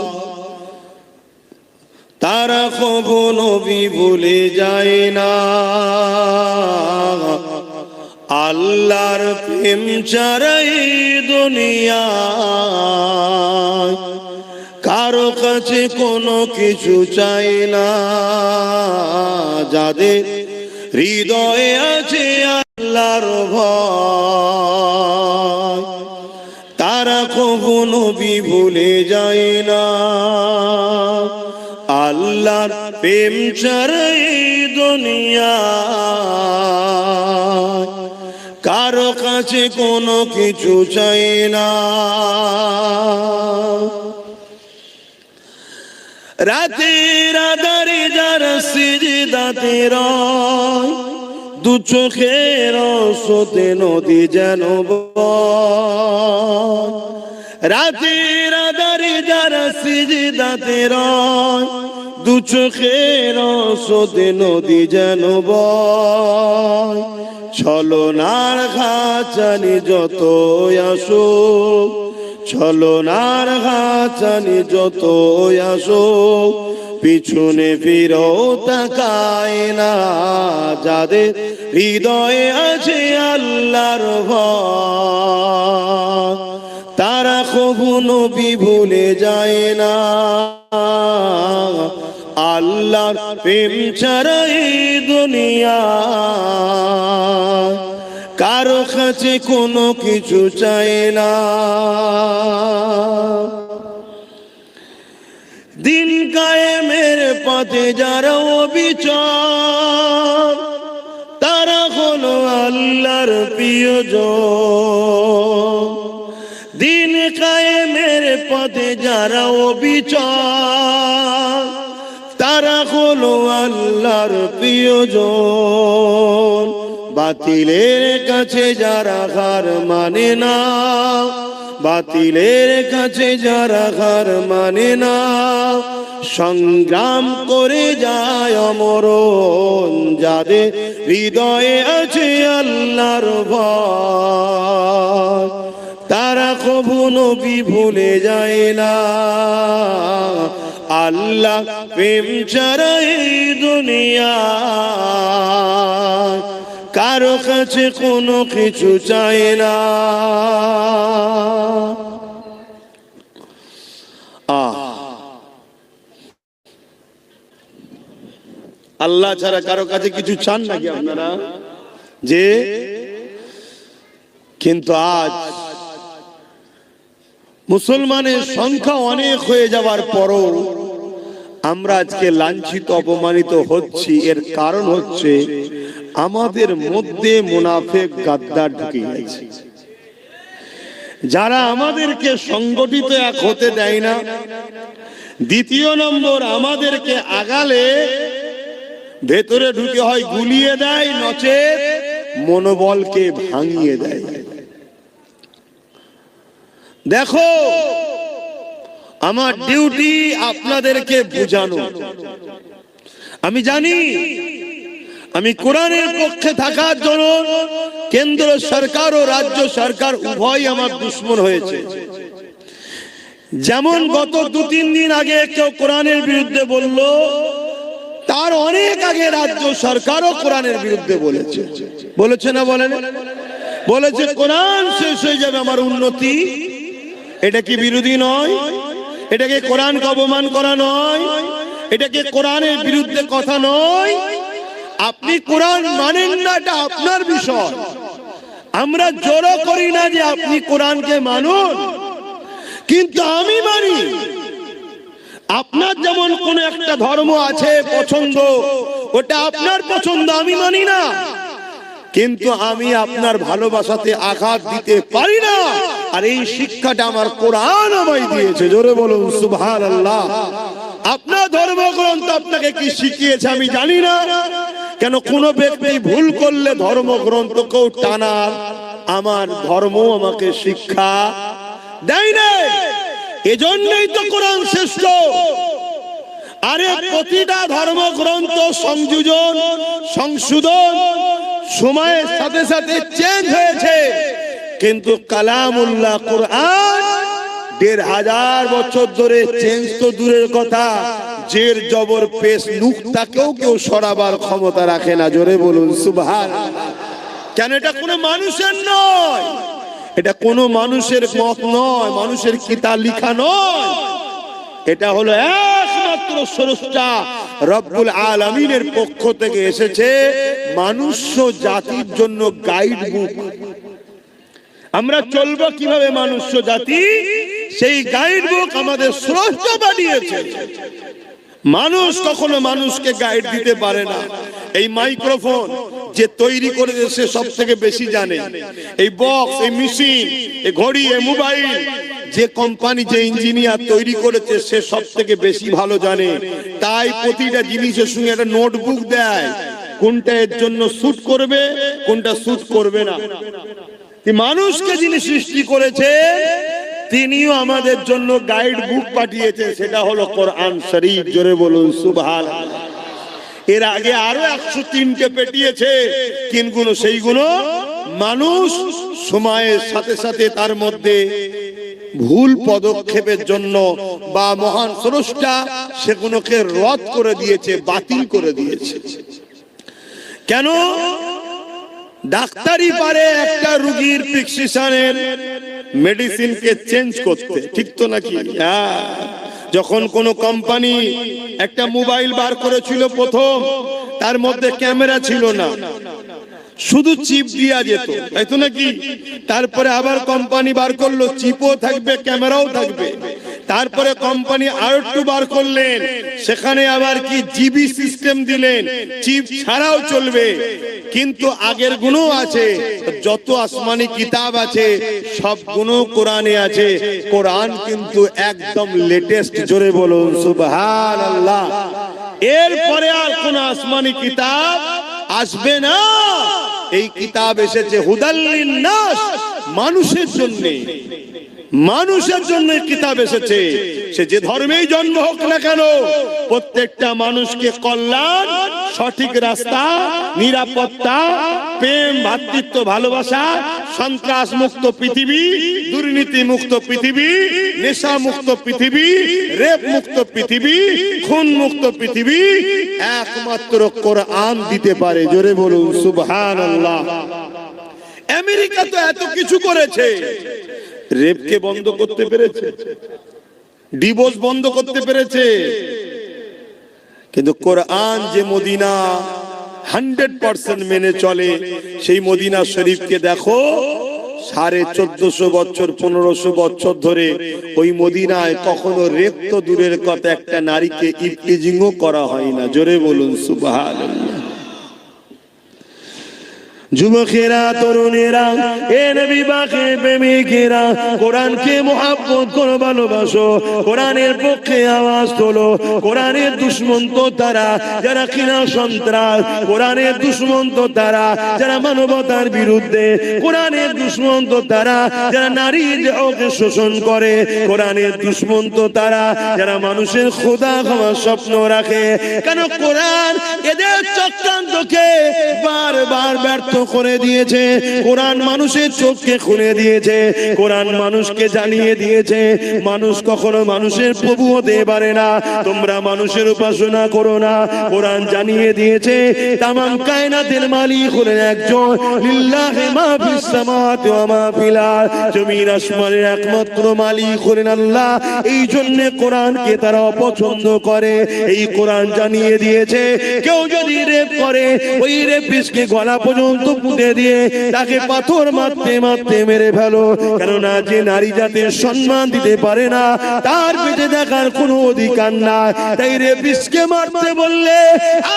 B: তারা কখনো ভুলে যায় না। আল্লাহর প্রেম ছাড়াই দুনিয়ায় কারো কাছে কোনো কিছু চাই না। যাদের হৃদয়ে আছে আল্লাহর ভয়, তারা কখনো ভুলে যায় না। আল্লাহর প্রেম ছাড়াই দুনিয়ায় কারো কাছে কোনো কিছু চাই না। রাতের আধারে যারা সিজদাতে রয়, দু চোখের স্রোতে নদী যেন বয়। রাতের আধারে যারা সিজদাতে রয়, দু চোখের স্রোতে নদী যেন বয়। ছলনার ঘাচানি যত আসুক, ছলনার ঘাচানি যত আসুক, পিছনে ফিরেও তাকায় না। যাদের হৃদয়ে আছে আল্লাহর ভয়, তারা কখনো ভুলে যায় না। আল্লাহর প্রেম ছাড়াই দুনিয়া কারো কাছে কোনো কিছু চাই না।
A: দিন কায়েমের পথে যারা অবিচল তারা হলো আল্লাহর প্রিয়জন। দিন কায়েমের পথে যারা অবিচল তারা হলো আল্লাহর প্রিয়জন। বাতিলের কাছে যারা হার মানে না, বাতিলের কাছে যারা হার মানে না, সংগ্রাম করে যায় অমরণ, যাদের হৃদয়ে আছে আল্লাহর ভয়, তারা কবু নবী ভুলে যায় না। আল্লাহ প্রেম ছাড়া এই দুনিয়া কারো কাছে কোনো কিছু চায় না।
B: আল্লাহ ছাড়া কারো কাছে কিছু চান নাকি আপনারা? যে কিন্তু আজ মুসলমানের সংখ্যা অনেক হয়ে যাওয়ার পরও আমরা আজকে লাঞ্ছিত অপমানিত হচ্ছি। এর কারণ হচ্ছে আমাদের মধ্যে মুনাফিক গাদ্দার ঢুকে গেছে, যারা আমাদেরকে সংগঠিত এক হতে দেয় না। দ্বিতীয় নম্বর, আমাদেরকে আগালে ভেতরে ঢুকে হয় গুলিয়ে দেয়, নচেত মনোবলকে ভাঙিয়ে দেয়। দেখো, আমার ডিউটি আপনাদেরকে বোঝানো। আমি জানি আমি কোরআনের পক্ষে থাকার জন্য কেন্দ্র সরকার ও রাজ্য সরকার উভয় আমার দুশ্মন হয়েছে। যেমন গত 2-3 দিন আগে কেউ কোরআনের বিরুদ্ধে বলল, তার অনেক আগে রাজ্য সরকারও কোরআনের বিরুদ্ধে বলেছে। বলেছে না বলেন? বলেছে কোরআন শেষ হয়ে যাবে আমার উন্নতি। এটা কি বিরোধী নয়? এটাকে কোরআনকে অপমান করা নয়? এটাকে কোরআনের বিরুদ্ধে কথা নয়? আপনি কোরআন মানেন না, এটা আপনার বিষয়। আমরা জোরও করি না যে আপনি কোরআনকে মানুন, কিন্তু আমি মানি। আপনার যেমন কোন একটা ধর্ম আছে পছন্দ, ওটা আপনার পছন্দ, আমি মানি না। কিন্তু আমি আপনার ভালোবাসাতে আঘাত দিতে পারি না, আর এই শিক্ষাটা আমার কোরআন আমায় দিয়েছে। জোরে বলুন সুবহানাল্লাহ। আপনার ধর্মগ্রন্থ আপনাকে কি শিখিয়েছে আমি জানি না। কেন কোন ব্যক্তি ভুল করলে ধর্মগ্রন্থকেও টানার আমার ধর্ম আমাকে শিক্ষা দেয় না। এজন্যই তো কোরআন শ্রেষ্ঠ। আরে প্রতিটা ধর্মগ্রন্থ সংযোজন সংশোধন সময়ের সাথে সাথে চেঞ্জ হয়েছে, কিন্তু কালামুল্লাহ কোরআন 1500 বছর ধরে চেঞ্জ তো দূরের কথা, জের জবর পেশ নুকতাকেও কেউ সরাবার ক্ষমতা রাখে না। জোরে বলুন সুবহানাল্লাহ। কেন? এটা কোনো মানুষের নয়, এটা কোনো মানুষের মত নয়, মানুষের কিতাব লেখা নয়। এটা হলো একমাত্র স্রষ্টা রব্বুল আলামিনের পক্ষ থেকে এসেছে মানুষ জাতির জন্য গাইড বুক। আমরা চলবো কিভাবে মানুষ জাতি, সেই গাইড বুক আমাদের স্রষ্টা বানিয়েছে। মানুষ কখনো মানুষকে গাইড দিতে পারে না। এই মাইক্রোফোন যে তৈরি করেছে সে সব থেকে বেশি জানে। এই বক্স, এই মেশিন, এই ঘড়ি, এই মোবাইল, যে কোম্পানি, যে ইঞ্জিনিয়ার তৈরি করেছে সে সব থেকে বেশি ভালো জানে। তাই প্রতিটা জিনিসের সঙ্গে একটা নোটবুক দেয়, কোনটা এর জন্য স্যুট করবে, কোনটা স্যুট করবে না। মানুষকে যিনি সৃষ্টি করেছে তিনিও আমাদের জন্য গাইড বুক পাঠিয়েছে, সেটা হলো কোরআন শরীফ। জোরে বলুন সুবহানাল্লাহ। এর আগে আরো 103কে পেটিয়েছে, কিন্তু সেইগুলো মানুষ সময়ের সাথে সাথে তার মধ্যে ভুল পদক্ষেপের জন্য বা মহান স্রষ্টা সেগুলোকে রদ করে দিয়েছে, বাতিল করে দিয়েছে। কেন? ডাক্তারি পারে একটা রোগীর প্রেসক্রিপশনের মেডিসিনকে চেঞ্জ করতে, ঠিক তো নাকি? হ্যাঁ। যখন কোন কোম্পানি একটা মোবাইল বার করেছিল প্রথম, তার মধ্যে ক্যামেরা ছিল না, শুধু চিপ দিয়া যেত, তাই তো নাকি? তারপরে আবার কোম্পানি বার করলো চিপও থাকবে ক্যামেরাও থাকবে। তারপরে কোম্পানি আর একটু বার করলেন, সেখানে আবার কি জিবি সিস্টেম দিলেন, চিপ ছাড়াও চলবে, কিন্তু আগের গুণও আছে। যত আসমানি কিতাব আছে সব গুণ কোরআনে আছে। কোরআন কিন্তু একদম লেটেস্ট, জোরে বলুন সুবহানাল্লাহ। এরপরে আর কোন আসমানি কিতাব আসবে না। এই কিতাব এসেছে হুদাল লিন্নাস, মানুষের জন্য। মানুষের জন্য কিতাব এসেছে, সে যে ধর্মেই জন্ম হোক না কেন, প্রত্যেকটা মানুষকে কল্যাণ, সঠিক রাস্তা, নিরাপত্তা, প্রেম, ভ্রাতৃত্ব, ভালোবাসা, সন্ত্রাস মুক্ত পৃথিবী, দুর্নীতি মুক্ত পৃথিবী, নেশা মুক্ত পৃথিবী, রেপ মুক্ত পৃথিবী, খুন মুক্ত পৃথিবী একমাত্র কোরআন দিতে পারে। জোরে বলুন সুবহানাল্লাহ। আমেরিকা তো এত কিছু করেছে, রেপকে বন্ধ করতে পেরেছে, ডিভোর্স বন্ধ করতে পেরেছে, কিন্তু কোরআন যে মদিনা 100% মেনে চলে, সেই মদিনা শরীফকে দেখো 1450 বছর 1500 বছর ধরে ওই মদিনায় কখনো রেপ তো দূরের কথা, একটা নারীকে ইফটিজিংও করা হয় না। জোরে বলুন সুবহানাল্লাহ। যুবকেরা, তরুণেরা, এ নবী পাকের প্রেমিকেরা, কোরআনকে মুহাব্বত করে ভালোবাসো, কোরআনের পক্ষে আওয়াজ তোলো। কোরআনের দুশমন তো তারা যারা কিনা সন্ত্রাস, কোরআনের দুশমন তো তারা যারা মানবতার বিরুদ্ধে, কোরআনের দুশমন তো তারা যারা নারীর দেহকে শোষণ করে, কোরআনের দুশমন তো তারা যারা মানুষের খোদা খাওয়ার স্বপ্ন রাখে। কেন কোরআন এদের চক্রান্তকে বারবার ব্যর্থ করে দিয়েছে। কোরআন মানুষের চোখকে খুলে দিয়েছে, কোরআন মানুষকে জানিয়ে দিয়েছে মানুষ কখনো মানুষের প্রভু হতে পারে না। তোমরা মানুষের উপাসনা করো না। কোরআন জানিয়ে দিয়েছে তামাম কায়নাতের মালিক হলেন একজন, লিল্লাহি মা ফিস সামাওয়াতি ওয়া মা ফিল আরদ, জমিন আসমানের একমাত্র মালিক হলেন আল্লাহ। এই জন্য কোরআনকে তারা অপছন্দ করে। এই কোরআন জানিয়ে দিয়েছে কেউ যদি রেপ করে, ওই রেপিস্টকে গলা পর্যন্ত পুঁতে দিয়ে তাকে পাথর মারতে মারতে মেরে ফেলো। কেননা যে নারী জাতির সম্মান দিতে পারে না, তার পেটে দেখার কোনো অধিকার নাই। তাই রেপিস্টকে মারতে বললে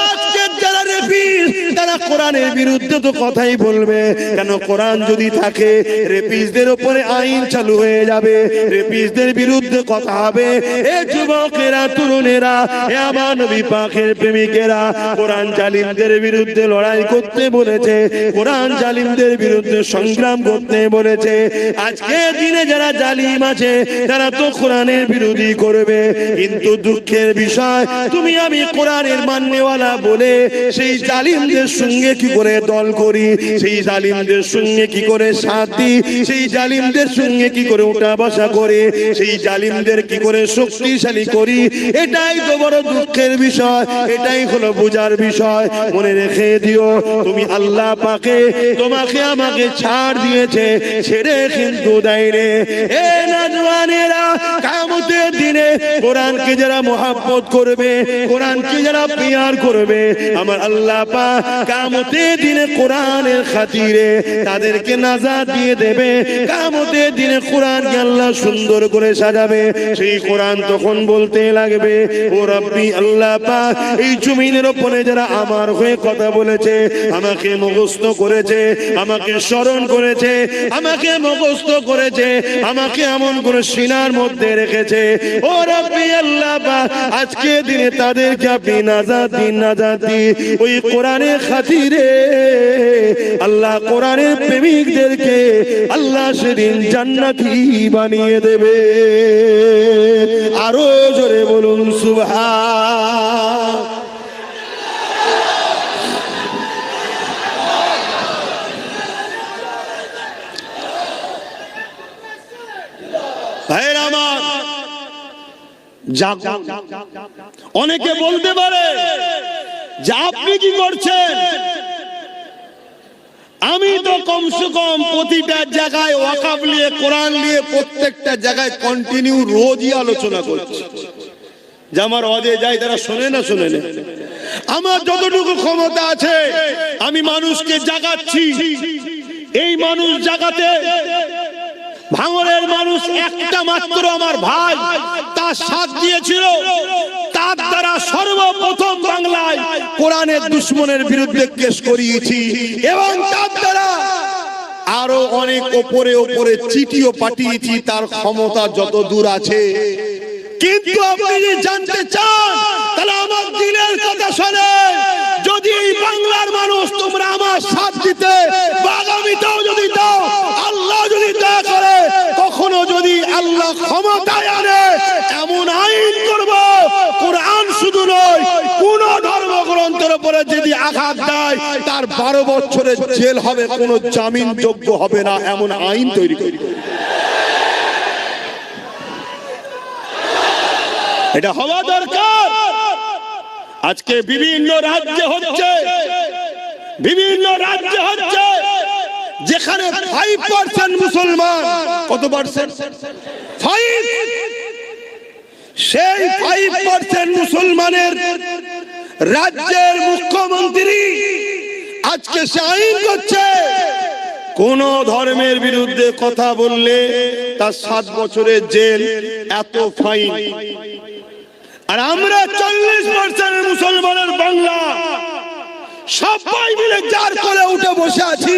B: আজকে যারা রেপিস্ট তারা কোরআনের বিরুদ্ধে তো কথাই বলবে। কেন কোরআন যদি থাকে রেপিস্টদের উপরে আইন চালু হয়ে যাবে, রেপিস্টদের বিরুদ্ধে কথা হবে। এ যুবকেরা, তরুণেরা, এ আমার নবী পাকের প্রেমিকেরা, কোরআন জালিমদের বিরুদ্ধে লড়াই করতে বলেছে, কোরআন জালিমদের বিরুদ্ধে সংগ্রাম করতে বলেছে। আজকে দিনে যারা জালিম আছে তারা তো কোরআনের বিরোধী করবে, কিন্তু দুঃখের বিষয় তুমি আমি কোরআনের মাননেওয়ালা বলে সেই জালিমদের সঙ্গে কি করে দল করি, সেই জালিমদের সঙ্গে কি করে সাথ দিই, সেই জালিমদের সঙ্গে কি করে উঠা বসা করে, সেই জালিমদের কি করে শক্তিশালী করি। এটাই তো বড় দুঃখের বিষয়, এটাই হলো বোঝার বিষয়। মনে রেখে দিও, তুমি আল্লাহ পাকে তোমাকে আমাকে ছাড় দিয়েছে, ছেড়ে কিন্তু দেয় রে। এ নওজওয়ানেরা, কিয়ামতের দিনে কোরআনকে যারা মুহাব্বত করবে, কোরআনকে যারা প্যার করবে, আমার আল্লাহ পাক কিয়ামতের দিনে কোরআনের খাতিরে তাদেরকে নাজাত দিয়ে দেবে। কিয়ামতের দিনে কোরআনকে আল্লাহ সুন্দর করে সাজাবে। সেই কোরআন তখন বলতে লাগবে, ও রব্বি আল্লাহ পাক, এই জমিনের উপরে যারা আমার হয়ে কথা বলেছে, আমাকে মুখস্থ করেছে, আমাকে স্মরণ করেছে, আমাকে মুখস্থ করেছে, আমাকে এমন করে সিনার মধ্যে রেখেছে, ও রব্বি আল্লাহ পাক, আজকে দিনে তাদেরকে আপনি নাজাত দিন, নাজাত দিন। ওই কোরআনের খাতিরে আল্লাহ কোরআনের প্রেমিকদেরকে আল্লাহ সেদিন জান্নাতি বানিয়ে দেবে। আরো জোরে বলুন সুবহান। অনেকে বলতে পারে যে আপনি কি করছেন, আমি তো কমসে কম প্রতিটা জায়গায় ওয়াকাফ নিয়ে, কোরআন নিয়ে প্রত্যেকটা জায়গায় কন্টিনিউ রোজই আলোচনা করছি। যে আমার অজে যায় তারা শোনে না, শোনে না। আমার যতটুকু ক্ষমতা আছে আমি মানুষকে জাগাচ্ছি। এই মানুষ জাগাতে ভাঙড়ের মানুষ একটা মাত্র আমার ভাই তার সাথ দিয়েছিল, তার দ্বারা সর্বপ্রথম বাংলায় কোরআনের দুশমনের বিরুদ্ধে কেস করিয়েছি এবং তার দ্বারা আরো অনেক ওপরে ওপরে চিঠিও পাঠিয়েছি, তার ক্ষমতা যত দূর আছে। কিন্তু আপনি যদি জানতে চান তাহলে আমার দিলের কথা শোনেন, যদি এই বাংলার মানুষ তোমরা আমার সাথ দিতে বা আগামীতেও যদি দাও, আল্লাহ যদি দয়া করে কখনো যদি আল্লাহ ক্ষমতায় আনে, এমন আইন করব কোরআন শুধু নয় কোন ধর্মগ্রন্থের উপরে যদি আঘাত দেয় তার 12 বছরের জেল হবে, কোনো জামিন যোগ্য হবে না, এমন আইন তৈরি করব। এটা হওয়া দরকার। আজকে বিভিন্ন রাজ্যে হচ্ছে, বিভিন্ন রাজ্যে হচ্ছে যেখানে 5% মুসলমান, কত পার্সেন্ট? 5। সেই 5% মুসলমানের রাজ্যের মুখ্যমন্ত্রী আজকে সে আইন করছে, কোন ধর্মের বিরুদ্ধে কথা বললে তার 7 বছরের জেল, এত ফাইন। আর আমরা 40% মুসলমানের বাংলা সবাই মিলে যার কোলে উঠে বসে আছি,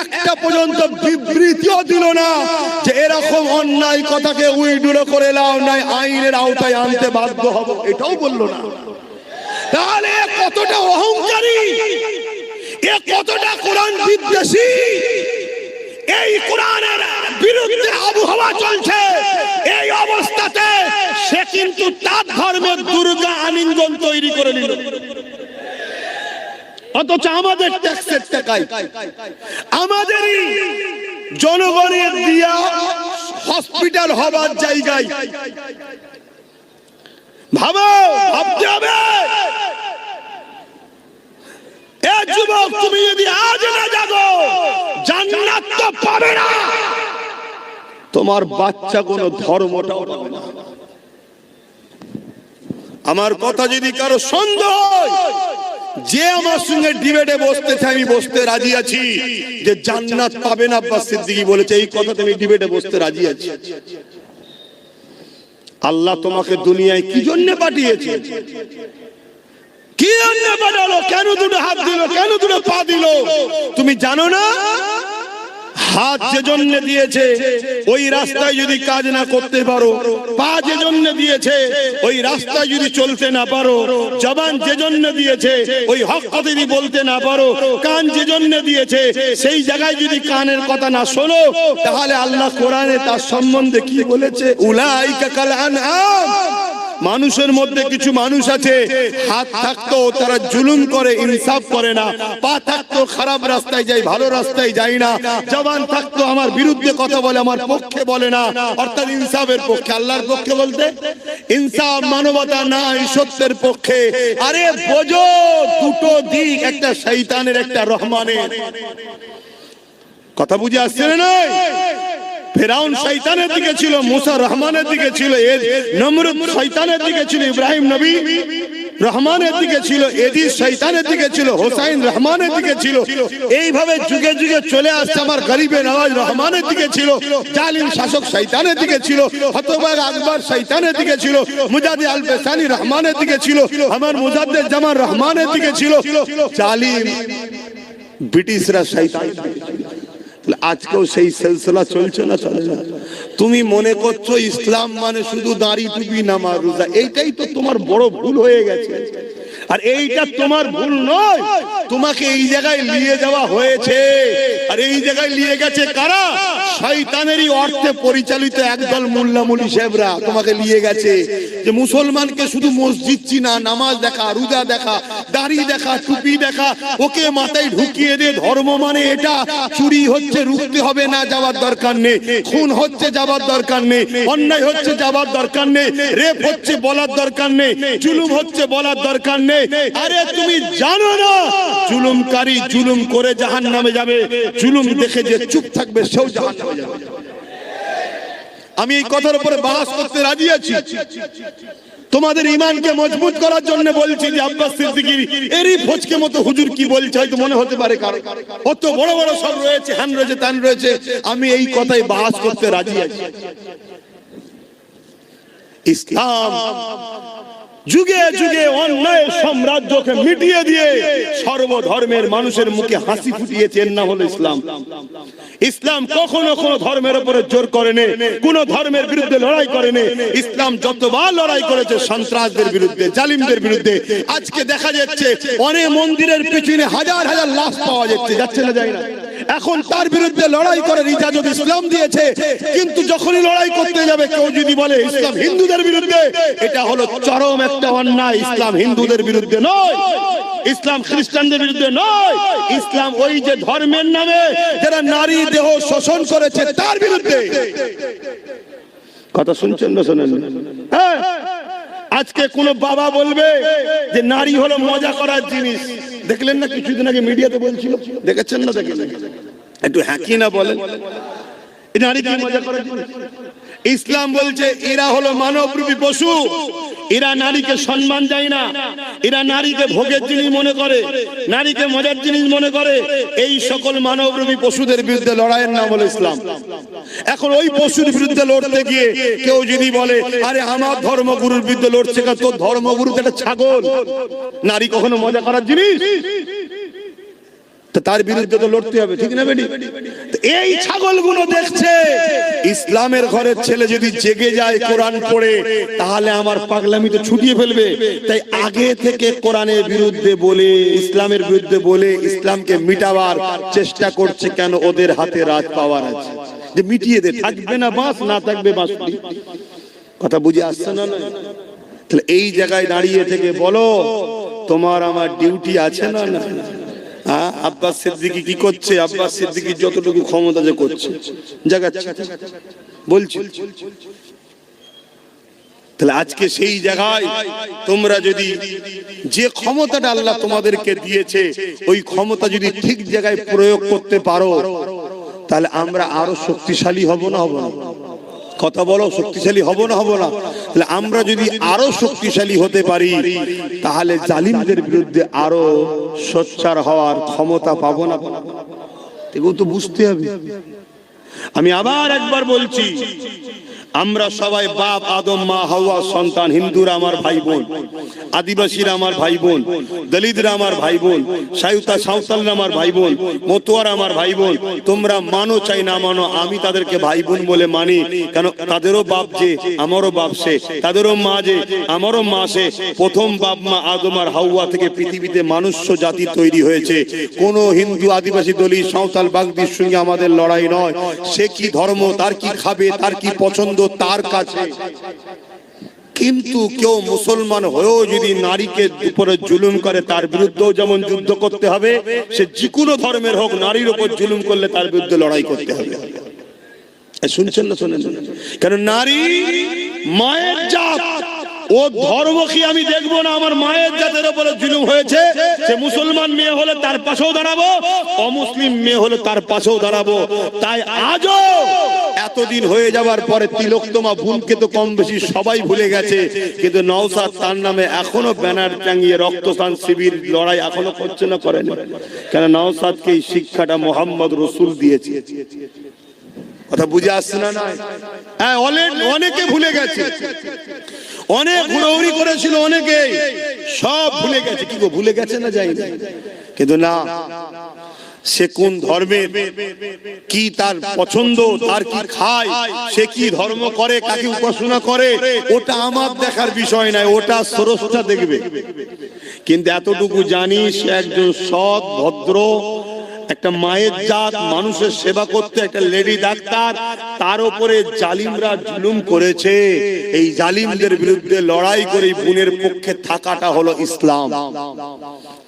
B: একটা পর্যন্ত বিবৃতিও দিল না যে এরকম অন্যায় কথাকে উইড্রো করে নাও, নাই আইনের আওতায় আনতে বাধ্য হব, এটাও বললো না। তাহলে কতটা অহংকারী, এ কতটা কোরআন বিদ্বেষী, এই কোরআনের বিরুদ্ধে আবহাওয়া চলছে। এই অবস্থাতে সে কিন্তু তার ধর্মের দুর্গা আলিঙ্গন তৈরি করে নিল, অথচ আমাদের ট্যাক্সের টাকায় আমাদেরই জনগণের দিয়া হসপিটাল হবার জায়গায় ভাবো, ভাবতে হবে। এ যুবক, তুমি যদি আজ না জাগো জান্নাত তো পাবে না, তোমার বাচ্চা কোনো ধর্মটাও পাবে না। আমার কথা যদি কারো সন্দেহ হয়, যে আমার সঙ্গে ডিবেটে বসতে চাই, আমি বসতে রাজি আছি। যে জান্নাত পাবে না আব্বাস সিদ্দিকী বলেছে, এই কথা তুমি ডিবেটে বসতে রাজি আছি। আল্লাহ তোমাকে দুনিয়ায় কি জন্য পাঠিয়েছে? কি জন্য পাঠালো? কেন দুটো হাত দিল, কেন দুটো পা দিল? তুমি জানো না? হাত যে জন্য দিয়েছে ওই রাস্তায় যদি কাজ না করতে পারো, পা যে জন্য দিয়েছে ওই রাস্তায় যদি চলতে না পারো, জবান যে জন্য দিয়েছে ওই হক কথা যদি বলতে না পারো, কান যে জন্য দিয়েছে সেই জায়গায় যদি কানের কথা না শোনো, তাহলে আল্লাহ কোরআনে তার সম্বন্ধে কি বলেছে? উলাইকা কাল আনআম। মানুষের মধ্যে কিছু মানুষ আছে, হাত থাকতো তারা জুলুম করে, ইনসাফ করে না, পা থাকতো খারাপ রাস্তায় যায়, ভালো রাস্তায় যায় না, জবান থাকতো আমার বিরুদ্ধে কথা বলে, আমার পক্ষে বলে না, অর্থাৎ ইনসাফের পক্ষে। আল্লাহর পক্ষে বলতে ইনসাফ, মানবতা নাই, সত্যের পক্ষে। আরে বোঝো, দুটো দিক, একটা শয়তানের একটা রহমানের। কথা বুঝে আসছে না? নয়, ফেরাউন শয়তানের দিকে ছিল, মুসা রহমানের দিকে ছিল, নমরুদ শয়তানের দিকে ছিল, ইব্রাহিম নবী রহমানের দিকে ছিল, এদিস শয়তানের দিকে ছিল, হোসাইন রহমানের দিকে ছিল। এইভাবে যুগে যুগে চলে আসছে। আমার গরিবে নওয়াজ রহমানের দিকে ছিল, জালিম শাসক শয়তানের দিকে ছিল, হতবাগ আকবর শয়তানের দিকে ছিল, মুজাদ্দিদ আল বেসানি রহমানের দিকে ছিল, আমার মুজাদ্দিদ জামান রহমানের দিকে ছিল, জালিম ব্রিটিশরা শয়তানের দিকে ছিল। আজকেও সেই সিলসিলা চলছে না? চলে না? তুমি মনে করছো ইসলাম মানে শুধু দাড়ি টুপি নামাজ রোজা, এইটাই তো তোমার বড় ভুল হয়ে গেছে। আর এইটা তোমার ভুল নয়, তোমাকে এই জায়গায় নিয়ে যাওয়া হয়েছে। আর এই জায়গায় নিয়ে গেছে কারা? শয়তানেরই অর্থে পরিচালিত একদল মোল্লা মুলি সাহেবরা তোমাকে নিয়ে গেছে, যে মুসলমানকে শুধু মসজিদ চিনা, নামাজ দেখা, রোজা দেখা, দাড়ি দেখা, টুপি দেখা, ওকে মাথায় ঢুকিয়ে দে ধর্ম মানে এটা। চুরি হচ্ছে রুখতে হবে না, যাওয়ার দরকার নেই। খুন হচ্ছে, যাবার দরকার নেই। অন্যায় হচ্ছে, যাবার দরকার নেই। রেপ হচ্ছে, বলার দরকার নেই। জুলুম হচ্ছে, বলার দরকার নেই। আরে তুমি জানো না জুলুমকারী জুলুম করে জাহান্নামে যাবে, জুলুম দেখে যে চুপ থাকবে সেও জাহান্নামে যাবে। আমি এই কথার উপরে বাস করতে রাজি আছি। তোমাদের ইমানকে মজবুত করার জন্য বলছি যে আব্বাস সিদ্দিকীর এরই ফচকে মতো হুজুর কি বলছে হয়তো মনে হতে পারে কারো, অত বড় বড় সব রয়েছে, হ্যান রয়েছে, ত্যান রয়েছে, আমি এই কথাই বাস করতে রাজি আছি। ইসলাম যুগে যুগে অন্যায় সাম্রাজ্যকে মিটিয়ে দিয়ে সর্বধর্মের মানুষের মুখে হাসি ফুটিয়েছে, এর নাম হলো ইসলাম। ইসলাম কখনো কোনো ধর্মের উপরে জোর করেনি, কোন ধর্মের বিরুদ্ধে লড়াই করেনি। ইসলাম যতবার লড়াই করেছে সন্ত্রাসদের বিরুদ্ধে, জালিমদের বিরুদ্ধে। আজকে দেখা যাচ্ছে অনেক মন্দিরের পিছনে হাজার হাজার লাশ পাওয়া যাচ্ছে না যায় না, এখন তার বিরুদ্ধে লড়াই করার ইজাজত ইসলাম দিয়েছে। কিন্তু যখনই লড়াই করতে যাবে কেউ যদি বলে ইসলাম হিন্দুদের বিরুদ্ধে, এটা হলো চরম একটা অন্যায়। ইসলাম হিন্দুদের বিরুদ্ধে নয়, ইসলাম খ্রিস্টানদের বিরুদ্ধে নয়, ইসলাম ওই যে ধর্মের নামে যারা নারী দেহ শোষণ করেছে তার বিরুদ্ধে। কথা শুনছেন না শোনেন? হ্যাঁ, আজকে কোন বাবা বলবে যে নারী হলো মজা করার জিনিস, দেখলেন না কিছুদিন আগে মিডিয়াতে বলছিল, দেখেছেন না? দেখেন একটু হ্যাঁ কি না বলেন, নারী কি মজা করার জিনিস? ইসলাম বলছে এরা হলো মানবরূপী পশু, এরা নারীকে সম্মান দেয় না, এরা নারীকে ভোগের জিনিস মনে করে, নারীকে মজার জিনিস মনে করে। এই সকল মানবরূপী পশুদের বিরুদ্ধে লড়াইয়ের নাম হলো ইসলাম। এখন ওই পশুর বিরুদ্ধে লড়তে গিয়ে কেউ যদি বলে আরে আমার ধর্মগুরুর বিরুদ্ধে লড়ছে, তোর ধর্মগুরু তো একটা ছাগল, নারী কখনো মজা করার জিনিস, তার বিরুদ্ধে তো লড়তে হবে, ঠিক না বেটি? এই ছাগলগুলো দেখছে ইসলামের ঘরের ছেলে যদি জেগে যায় কোরআন পড়ে, তাহলে আমার পাগলামি তো ছুটিয়ে ফেলবে। তাই আগে থেকে কোরআনের বিরুদ্ধে বলে, ইসলামের বিরুদ্ধে বলে ইসলামকে মিটাবার চেষ্টা করছে। কেন? ওদের হাতে রাজ পাওয়ার আছে, যে মিটিয়ে দে, থাকবে না বাঁশ, না থাকবে বাঁশ। কথা বুঝে আসছে না? তাহলে এই জায়গায় দাঁড়িয়ে থেকে বলো তোমার আমার ডিউটি আছে না? না। আব্বাস সিদ্দিকী কি করছে? আব্বাস সিদ্দিকী যতটুকু ক্ষমতা যে করছে জাগাচ্ছে, বলছি। তাহলে আজকে সেই জায়গায় তোমরা যদি যে ক্ষমতাটা আল্লাহ তোমাদেরকে দিয়েছে ওই ক্ষমতা যদি ঠিক জায়গায় প্রয়োগ করতে পারো, তাহলে আমরা আরো শক্তিশালী হব না? হব না? কথা বলো, শক্তিশালী হব না? হব না? তাহলে আমরা যদি আরো শক্তিশালী হতে পারি, তাহলে জালিমদের বিরুদ্ধে আরো সোচ্চার হওয়ার ক্ষমতা পাবো না? এগুলো তো বুঝতে হবে। আমি আবার একবার বলছি, আমরা সবাই বাপ আদম, মা হাওয়া সন্তান। হিন্দুরা আমার ভাই বোন, আদিবাসীরা আমার ভাই বোন, দলিতরা আমার ভাই বোন, সাঁওতালরা আমার ভাই বোন, মতুয়ারা আমার ভাই বোন। তোমরা মানো চাই না মানো, আমি তাদেরকে ভাই বোন বলে মানি। কেন? তাদেরও বাপ যে আমারও বাপ সে, তাদেরও মা যে আমারও মা সে। প্রথম বাপ মা আদম আর হাওয়া থেকে পৃথিবীতে মানুষ্য জাতি তৈরি হয়েছে। কোন হিন্দু, আদিবাসী, দলিত, সাঁওতাল, বাগদির সঙ্গে আমাদের লড়াই নয়। সে কি ধর্ম, তার কি খাবে, তার কি পছন্দ, তার কাছে। কিন্তু কেউ মুসলমান হয়েও যদি নারীকে উপরে জুলুম করে, তার বিরুদ্ধেও যেমন যুদ্ধ করতে হবে। সে যে কোনো ধর্মের হোক, নারীর উপর জুলুম করলে তার বিরুদ্ধে লড়াই করতে হবে। শুনছেন না? শোনেন? কারণ নারী মায়ের জাত, ও ধর্ম কি আমি দেখবো না? আমার মায়ের জাতের উপরে জুলুম হয়েছে, সে মুসলমান মেয়ে হলে তার পাশেও দাঁড়াবো, অমুসলিম মেয়ে হলে তার পাশেও দাঁড়াবো। তাই আজও এতদিন হয়ে যাওয়ার পরে তিলোত্তমা বোনকে তো কম বেশি সবাই ভুলে গেছে, কিন্তু নওশাদ তার নামে এখনো ব্যানার টাঙিয়ে রক্তদান শিবির লড়াই এখনো করছে না? করেন? কেন? নওশাদকে এই শিক্ষাটা মোহাম্মদ রসুল দিয়েছে। কথা বুঝে আসছে না? হ্যাঁ, অনেকে ভুলে গেছে, অনেক ঘুরৌড়ি করেছিল, অনেকে সব ভুলে গেছে। কি গো, ভুলে গেছে না? যাই না, কিন্তু না, সে কোন ধর্মের, কি তার পছন্দ, তার কি খায়, সে কি ধর্ম করে, কাকে উপাসনা করে, ওটা আমার দেখার বিষয় নয়, ওটা স্রষ্টা দেখবে। কিন্তু এতটুকু জানিস, একজন সৎ ভদ্র একটা মায়ের জাত, মানুষের সেবা করতে একটা লেডি ডাক্তার, তার উপরে জালিমরা জুলুম করেছে। এই জালিমদের বিরুদ্ধে লড়াই করে বোনের পক্ষে থাকাটা হলো ইসলাম।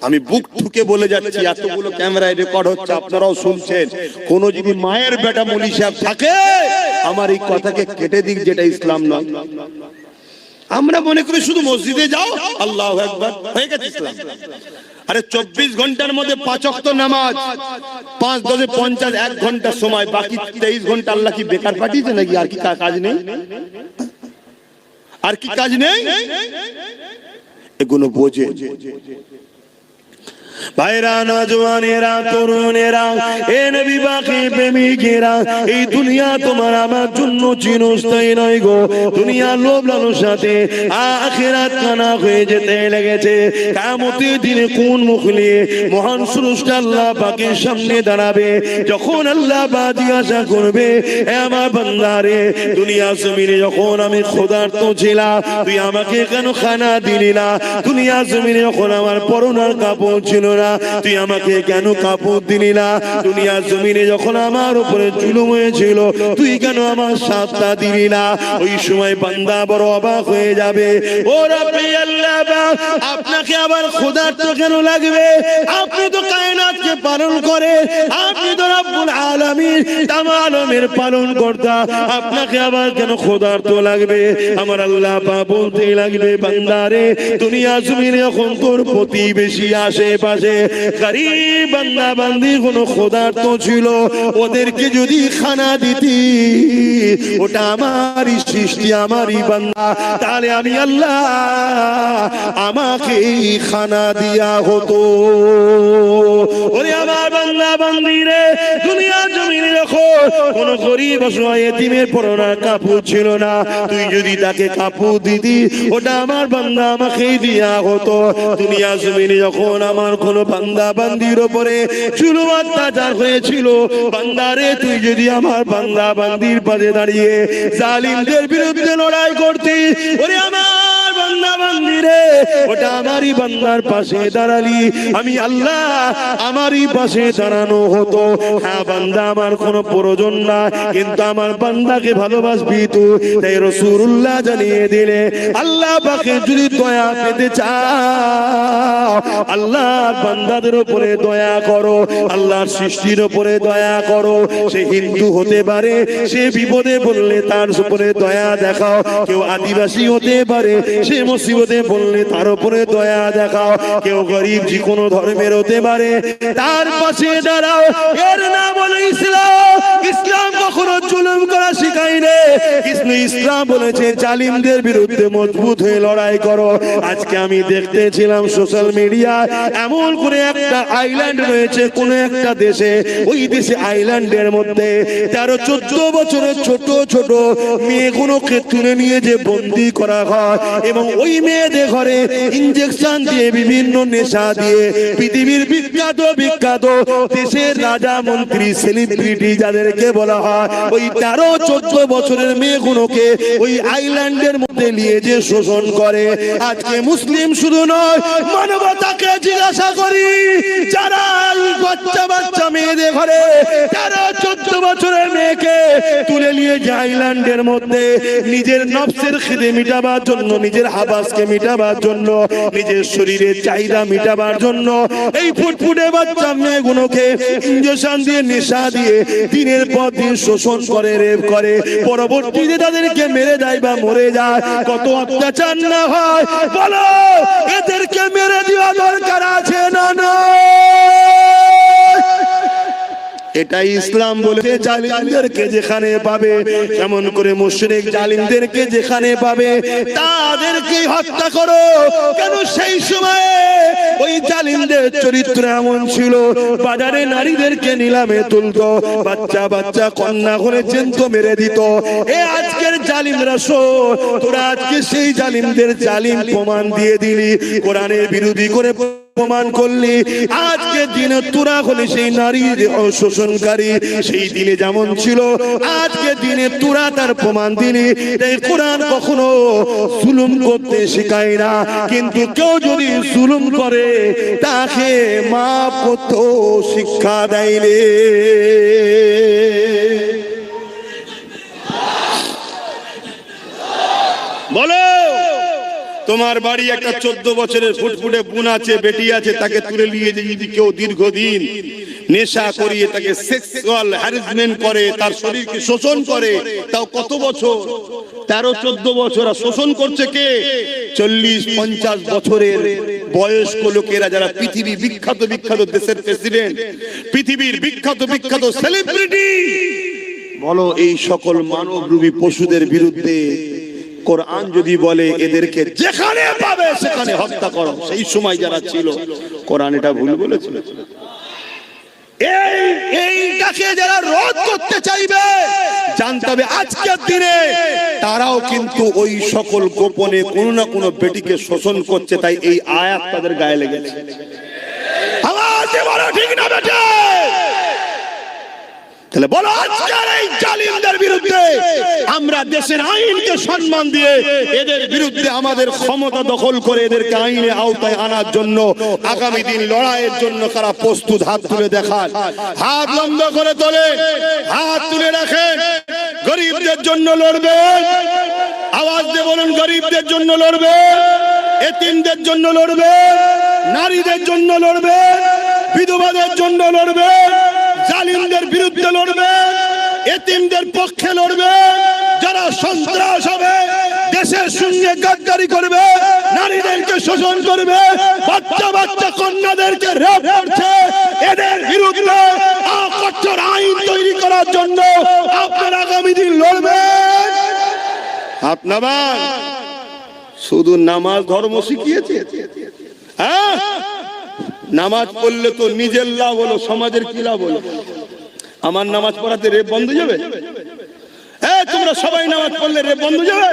B: আমি বুক ঠুকে বলে যাচ্ছি, এতগুলো ক্যামেরায় রেকর্ড হচ্ছে, আপনারাও শুনছেন। কোন যদি মায়ের বেটা মৌলী সাহেব থাকে, আমার এই কথাকে কেটে দিক, যেটা ইসলাম নয়। আমরা মনে করি শুধু মসজিদে যাও, আল্লাহু আকবার, হয়ে গেছে ইসলাম। আরে 24 ঘন্টার মধ্যে 5 ওয়াক্ত নামাজ, 5 10 50 1 ঘন্টা সময়, বাকি 23 ঘন্টা আল্লাহ কি বেকার পাঠিয়েছে নাকি? আর কি কাজ নেই? আর কি কাজ নেই? এগুলো বোঝে।
A: ভাইরা, নওজওয়ানেরা, তরুণেরা, এ নবী পাকের প্রেমিকেরা, এই দুনিয়া তোমার আমার জন্য চিরস্থায়ী নয় গো। দুনিয়া লোভ লালসাতে আখিরাত কানা হয়ে যেতে লেগেছে। কিয়ামতের দিনে কোন মুখ নিয়ে মহান স্রষ্টা আল্লাহ পাকের সামনে দাঁড়াবে? যখন আল্লাহ পাক জিজ্ঞাসা করবে, হে আমার বান্দারে, দুনিয়া জমিনে যখন আমি ক্ষুধার্ত ছিলাম, তুই আমাকে কেন খানা দিলি না? দুনিয়া জমিনে যখন আমার পরনার কাপড় ছিল না, তুই আমাকে কেন কাপড় দিলি না? দুনিয়া জমিনে যখন আমার উপরে জুলুম হয়েছিল, তুই কেন আমার সাথটা দিলি না? ওই সময় বান্দা বড় অবাক হয়ে যাবে। ও রব্বি আল্লাহ পাক, আপনাকে আবার ক্ষুধার্ত কেন লাগবে? আপনি তো কায়নাতকে পালন করে, আপনি তো রব্বুল আলামিন, তাম আলমের পালন কর্তা, আপনাকে আবার কেন ক্ষুধার্ত লাগবে? আমার আল্লাহ পাক বলতে লাগবে, বান্দারে, দুনিয়া জমিনে যখন তোর প্রতিবেশী আশেপাশে গরীব বান্দা বান্দি কোনো ক্ষুধার্ত ছিল, ওদেরকে যদি খানা দিতি, ওটা আমারই সৃষ্টি, আমারই বান্দা, তাহলে আমি আল্লাহ আমাকে খানা দিয়া হতো। ওরে আমার বান্দা বান্দিরে, দুনিয়া জমিনে যখন কোন গরীব অসহায় এতিমের পরনার কাপড় ছিল না, তুই যদি তাকে কাপড় দিতি, ওটা আমার বান্দা আমাকেই দিয়া হতো। দুনিয়া জমিনে যখন আমার কোন বান্দা বান্দির উপরে জুলুম অত্যাচার হয়েছিল, বান্দারে, তুই যদি আমার বান্দা বান্দির পাশে দাঁড়িয়ে জালিমদের বিরুদ্ধে লড়াই করতি, ওরে আমার বান্দা বান্দিরে, ওটা আমারই বান্দার পাশে দাঁড়ালি, আমি আল্লাহ আমারই পাশে দাঁড়ানো হতো। হ্যাঁ বান্দা, আমার কোনো প্রয়োজন না, কিন্তু আমার বান্দাকে ভালোবাসবি তুই। তাই রাসূলুল্লাহ জানিয়ে দিলে, আল্লাহ পাকে যদি দয়া পেতে চাও, আল্লাহর বান্দাদের উপরে দয়া করো, আল্লাহর সৃষ্টির উপরে দয়া করো। সে হিন্দু হতে পারে, সে বিপদে বললে তার উপরে দয়া দেখাও। কেউ আদিবাসী হতে পারে, সে মুসিবতে বললে তার উপরে দয়া দেখাও। কেউ গরিব যে কোনো ধর্মের হতে পারে, তার পাশে দাঁড়াও। এর নাম হলো ইসলাম। ইসলাম কখনো জুলুম করা শিখায় না, কিন্তু ইসলাম বলেছে জালিমদের বিরুদ্ধে মজবুত হয়ে লড়াই করো। আজকে আমি দেখতেছিলাম সোশ্যাল মিডিয়ায়, এমন করে একটা আইল্যান্ড রয়েছে কোন একটা দেশে, ওই দেশে আইল্যান্ডের মধ্যে 13-14 বছরের ছোট ছোট মেয়েগুলোকে তুলে নিয়ে যে বন্দি করা হয়, এবং ওই মেয়েদের ঘরে ইনজেকশন দিয়ে, বিভিন্ন নেশা দিয়ে, পৃথিবীর বিখ্যাত বিখ্যাত দেশের রাজা মন্ত্রী সেলিব্রিটি যাদেরকে বলা হয়, ওই 13-14 বছরের মেয়েগুলোকে ওই আইল্যান্ডের মধ্যে নিয়ে যে শোষণ করে। আজকে মুসলিম শুধু নয়, মানবতাকে জিজ্ঞাসা করি, যারা বাচ্চা বাচ্চা মেয়েদের ঘরে 13-14 বছরের মেয়েকে তুলে নিয়ে যে আইল্যান্ডের মধ্যে নিজের নফসের খিদে মিটাবার জন্য, নিজের হাবাসকে মিটাবার জন্য, নিজের শরীরের চাহিদা মিটাবার জন্য, এই ফুটফুটে বাচ্চা মেয়েগুলোকে ইনজেকশন দিয়ে, নেশা দিয়ে দিনের পর দিন শোষণ করে, রেপ করে, পরবর্তীতে তাদেরকে মেরে দেয় বা মরে যায়। কত অত্যাচার না হয় বলো? এদেরকে মেরে দেওয়া দরকার আছে না? না, এটাই ইসলাম বলেছে। জালিমদেরকে যেখানে পাবে, কেমন করে মুশরিক জালিমদেরকে যেখানে পাবে তাদেরকে হত্যা করো। কেন সেই সময়ে ওই জালিমদের চরিত্র এমন ছিল, বাজারে নারীদেরকে নিলামে তুলতো, বাচ্চা বাচ্চা কন্যা করে জ্যান্ত মেরে দিত। এ আজকের জালিমরা শোন, তোরা আজকে সেই জালিমদের জালিম প্রমাণ দিয়ে দিলি, কোরআনের বিরোধী করে প্রমাণ করলি। আজকে দিনে তোরা হলে সেই নারী শোষণকারী, সেই দিনে যেমন ছিল, আজকে দিনে তোরা তার প্রমাণ দিলি। তাই কোরআন কখনো জুলুম করতে শেখায় না, কিন্তু কেউ যদি জুলুম করে তাকে মাফ করতে শিক্ষা দেয় রে। বলো, তোমার বাড়ি একটা 14 বছরের ফুটফুটে বোন আছে, বেটি আছে, তাকে তুলে নিয়ে যদি কেউ দীর্ঘদিন নেশা করিয়ে তাকে সেক্সুয়াল হ্যারাসমেন্ট করে, তার শরীরকে শোষণ করে, তাও কত বছর? 13-14 বছর। শোষণ করছে কে? 40-50 বছরের
B: বয়স্ক লোকেরা যারা পৃথিবী বিখ্যাত বিখ্যাত দেশের প্রেসিডেন্ট, পৃথিবীর বিখ্যাত বিখ্যাত সেলিব্রিটি, বলো এই সকল মানবরূপী পশুদের বিরুদ্ধে কোরআন যদি বলে এদেরকে যেখানে পাবে সেখানে হত্যা করো, সেই সময় যারা ছিল কোরআন এটা ভুল বলেছিল? এইটাকে যারা রোধ করতে চাইবে জানতে হবে আজকের দিনে তারাও কিন্তু ওই সকল গোপনে কোনো না কোনো বেটিকে শোষণ করছে, তাই এই আয়াত তাদের গায়ে লেগেছে। আওয়াজে বলো ঠিক না বেটে? তাহলে বলো আজকের এই জালিমদের বিরুদ্ধে আমরা দেশের আইনকে সম্মান দিয়ে এদের বিরুদ্ধে আমাদের ক্ষমতা দখল করে এদেরকে আইনের আওতায় আনার জন্য আগামী দিন লড়াইয়ের জন্য কারা প্রস্তুত? হাত তুলে দেখান, হাত লম্বা করে তোলে, হাত তুলে রাখেন। গরিবদের জন্য লড়বেন, আওয়াজ দিয়ে বলুন গরিবদের জন্য লড়বেন, এতিমদের জন্য লড়বেন, নারীদের জন্য লড়বেন, বিধবাদের জন্য লড়বেন, জালিমদের বিরুদ্ধে লড়বেন, এতিমদের পক্ষে লড়বেন, যারা সন্ত্রাস হবে, দেশের সঙ্গে গাদ্দারি করবে, নারীদেরকে শোষণ করবে, বাচ্চা বাচ্চা কন্যাদেরকে রেপ করছে, এদের বিরুদ্ধে কঠোর আইন তৈরি করার জন্য আপনারা আগামী দিন লড়বেন। আপনার শুধু নামাজ ধর্ম শিখিয়েছে? হ্যাঁ, নামাজ পড়লে তো নিজের লাভ হলো, সমাজের কি লাভ হলো? আমার নামাজ পড়াতে রেপ বন্ধ যাবে? তোমরা সবাই নামাজ পড়লে রেপ বন্ধ যাবে?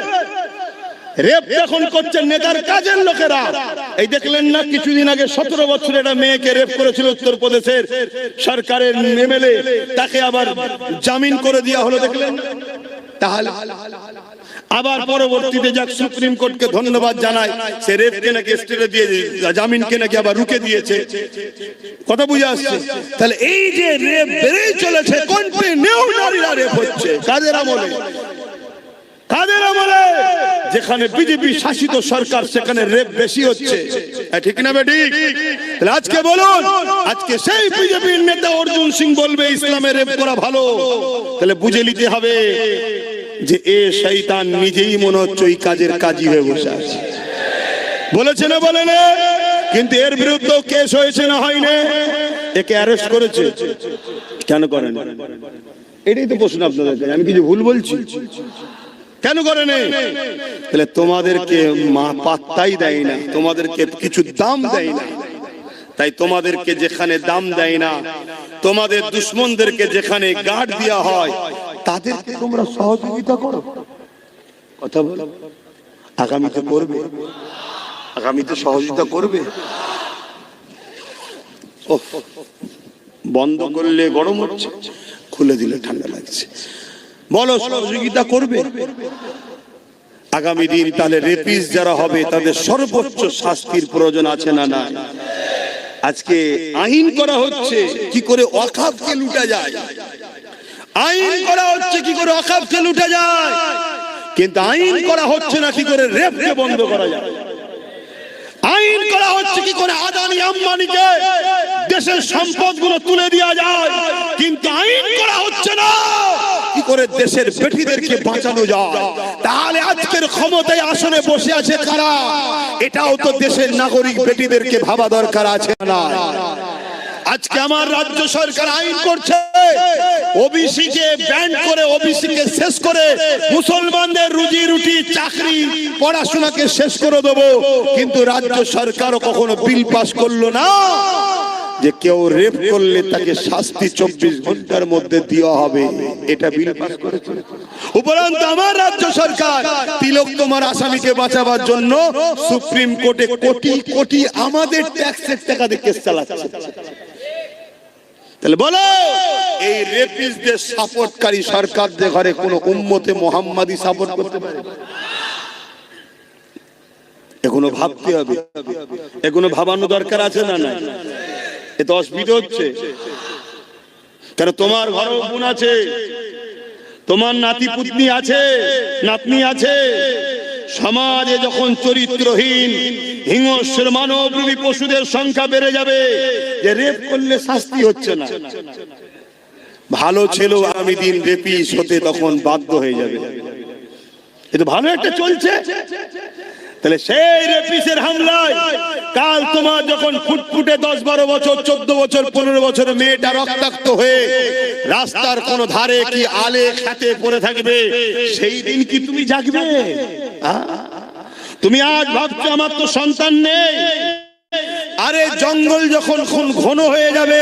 B: রেপ এখন করছে নেতার কাজের লোকেরা। এই দেখলেন না কিছুদিন আগে 17 বছরের একটা মেয়েকে রেপ করেছিল উত্তরপ্রদেশের সরকারের এমএলএ, তাকে আবার জামিন করে দেওয়া হলো, দেখলেন? তাহলে আবার পরবর্তীতে যাক সুপ্রিম কোর্টকে ধন্যবাদ জানাই, সে রেপকে নাকি স্টেটে দিয়ে জামিনকে নাকি আবার রুকে দিয়েছে। কথা বুঝে আসছে? তাহলে এই যে রেপ বেড়ে চলেছে, কন্টিনিউ নারীরা রেপ হচ্ছে, কাদের আমলে? কাদের আমলে? যেখানে বিজেপি শাসিত সরকার সেখানে রেপ বেশি হচ্ছে, ঠিক না বেটি? তাহলে আজকে বলুন, আজকে সেই বিজেপির নেতা অর্জুন সিং বলবে ইসলামে রেপ করা ভালো, তাহলে বুঝে নিতে হবে যে এ শয়তান নিজেই মনে হচ্ছে ওই কাজের কাজী হয়ে বসে আছে। বলেছে না বলে না? কিন্তু এর বিরুদ্ধে কেস হয়েছে না হয়নি? একে অ্যারেস্ট করেছে, কেন করেন? এটাই তো প্রশ্ন আপনাদের, আমি কিছু ভুল বলছি? কেন করেন? তাহলে তোমাদেরকে পাত্তাই দেয় না, তোমাদেরকে কিছু দাম দেয় না, তাই তোমাদেরকে যেখানে দাম দেয় না, তোমাদের দুশ্মনদেরকে যেখানে গার্ড দেওয়া হয়, তাদেরকে তোমরা সহযোগিতা করো। কথা বলো, আগামীতে করবে, আগামীতে সহযোগিতা করবে। বন্ধ করলে গরম হচ্ছে, খুলে দিলে ঠান্ডা লাগছে। বলো সহযোগিতা করবে আগামী দিন? তাহলে রেপিস যারা হবে তাদের সর্বোচ্চ শাস্তির প্রয়োজন আছে না না? আজকে আইন করা হচ্ছে কি করে ওয়াকফকে লুটা যায়, আইন করা হচ্ছে কি করে ওয়াকফকে লুটা যায়, কিন্তু আইন করা হচ্ছে না কি করে রেপকে বন্ধ করা যায়। আইন করা হচ্ছে কি করে আদানি আম্বানিকে দেশের সম্পদগুলো তুলে দেওয়া যায়, কিন্তু আইন করা হচ্ছে না কি করে দেশের বেটিদেরকে বাঁচানো যায়। তাহলে আজকের ক্ষমতায় আসনে বসে আছে কারা? এটাও তো দেশের নাগরিক বেটিদেরকে ভাবা দরকার আছে না? আজকে আমার রাজ্য সরকার আইন করছে ওবিসি কে ব্যান করে, ওবিসি কে শেষ করে মুসলমানদের রুজি রুটি চাকরি পড়াশোনাকে শেষ করে দেবো, কিন্তু রাজ্য সরকারও কখনো বিল পাস করলো না যে কেউ রেপ করলে তাকে শাস্তি 24 ঘন্টার মধ্যে দেওয়া হবে, এটা বিল পাস করেছে। উপরন্ত আমার রাজ্য সরকার তিলক তোমার আসামিকে বাঁচাবার জন্য সুপ্রিম কোর্টে কোটি কোটি আমাদের ট্যাক্সের টাকা দিয়ে কেস চালাচ্ছে। তাহলে বলো এই রেপিস্টদের সাপোর্টকারী সরকারদের ঘরে কোন উম্মতে মুহাম্মাদি সাপোর্ট করতে পারে? এগুলো ভাবতে হবে, এগুলো ভাবানো দরকার আছে না? না, এত অসুবিধা হচ্ছে কারণ তোমার ঘরে বোন আছে, তোমার নাতি পুতনি আছে, নাতনি আছে। সমাজে যখন চরিত্রহীন হিংস্র মানবরূপী পশুদের সংখ্যা বেড়ে যাবে, যে রেপ করলে শাস্তি হচ্ছে না, ভালো ছিল আগামী দিন রেপিস হতে তখন বাধ্য হয়ে যাবে। এটা ভালো একটা চলছে, তাহলে সেই রেপিসের হামলায় কাল তোমার যখন ফুটফুটে 10-12 বছর 14 বছর 15 বছর মেয়েটা রক্তাক্ত হয়ে রাস্তার কোন ধারে কি আলে খাতে পড়ে থাকবে, সেই দিন কি তুমি জাগবে? তুমি আজ ভাবছো আমার তো সন্তান নেই, আরে জঙ্গল যখন ঘন হয়ে যাবে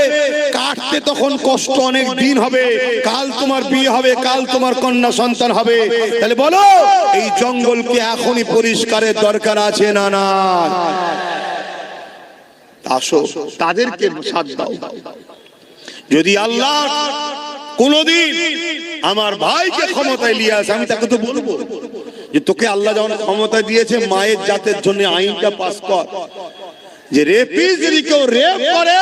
B: কাটতে তখন কষ্ট অনেক দিন হবে, কাল তোমার বিয়ে হবে, কাল তোমার কন্যা সন্তান হবে। তাহলে বলো এই জঙ্গলকে এখনই পরিষ্কারের দরকার আছে না না? আসো তাদেরকে সাথ দাও। যদি আল্লাহ কোনদিন আমার ভাইকে ক্ষমতায় নিয়ে আসে, আমি তাকে তো বলবো যে তোকে আল্লাহ যখন ক্ষমতা দিয়েছে মায়ের জাতের জন্য আইনটা পাস কর, যে রেপিস যদি কেউ রেপ করে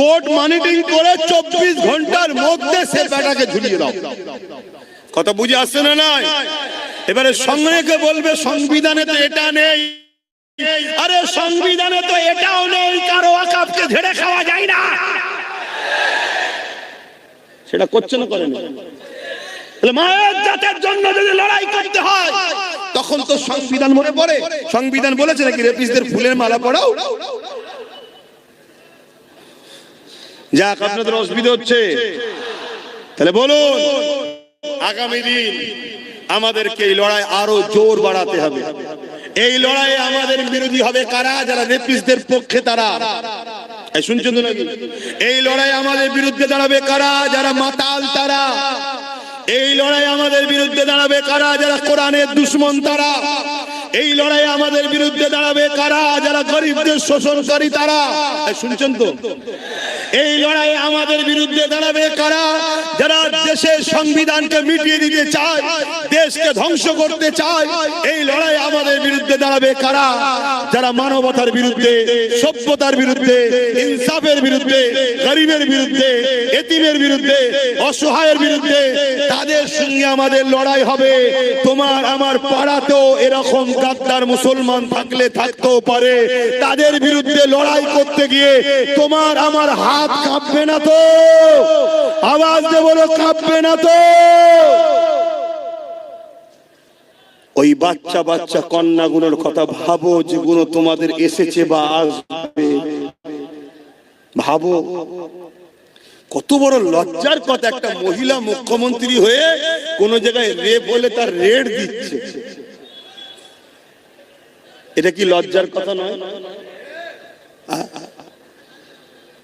B: কোর্ট মনিটরিং করে 24 ঘন্টার মধ্যে সে বেটাকে ঝুলিয়ে দাও। কথা বুঝে আসছে না? নাই এবারে সঙ্গে বলবে সংবিধানে তো এটা নেই, আরে সংবিধানে তো এটাও নেই কারো ওয়াকফকে ঝেড়ে খাওয়া যায় না, সেটা করছে না করে না? মায়ের জাতের জন্য যদি লড়াই করতে হয় তখন তো সংবিধান মনে পড়ে। সংবিধান বলেছে নাকি রেপিসদের ফুলের মালা পরাও? যাক, আপনাদের অসুবিধা হচ্ছে, তাহলে বলুন আগামী দিন আমাদেরকে এই লড়াই আরো জোর বাড়াতে হবে। এই লড়াইয়ে আমাদের বিরোধী হবে কারা? যারা রেপিসদের পক্ষে তারা। শুনছেন তো নাকি? এই লড়াই আমাদের বিরুদ্ধে দাঁড়াবে কারা? যারা মাতাল তারা। এই লড়াই আমাদের বিরুদ্ধে দাঁড়াবে কারা? যারা কোরআনের দুশমন তারা। এই লড়াই আমাদের বিরুদ্ধে দাঁড়াবে কারা? যারা গরিবদের শোষণকারী তারা। শুনছেন তো? এই লড়াই আমাদের বিরুদ্ধে দাঁড়াবে কারা? যারা দেশের সংবিধানকে মিটিয়ে দিতে চায়, দেশকে ধ্বংস করতে চায়। এই লড়াই আমাদের বিরুদ্ধে দাঁড়াবে কারা? যারা মানবতার বিরুদ্ধে, সভ্যতার বিরুদ্ধে, ইনসাফের বিরুদ্ধে, গরিবের বিরুদ্ধে, এতিমের বিরুদ্ধে, অসহায়ের বিরুদ্ধে, তাদের সঙ্গে আমাদের লড়াই হবে। তোমার আমার পাড়াতেও এরকম গাদ্দার মুসলমান থাকলে থাকতেও পারে, তাদের বিরুদ্ধে লড়াই করতে গিয়ে তোমার আমার হাত কাঁপবে না তো? আওয়াজ দিয়ে বলো, কাঁপবে না তো? ওই বাচ্চা বাচ্চা কন্যাগুলোর কথা ভাবো, যেগুলো তোমাদের এসেছে বা আসবে। ভাবো কত বড় লজ্জার কথা, একটা মহিলা মুখ্যমন্ত্রী হয়ে কোন জায়গায় রেপ হলে তার রেড দিচ্ছে। এটা কি লজ্জার কথা নয়?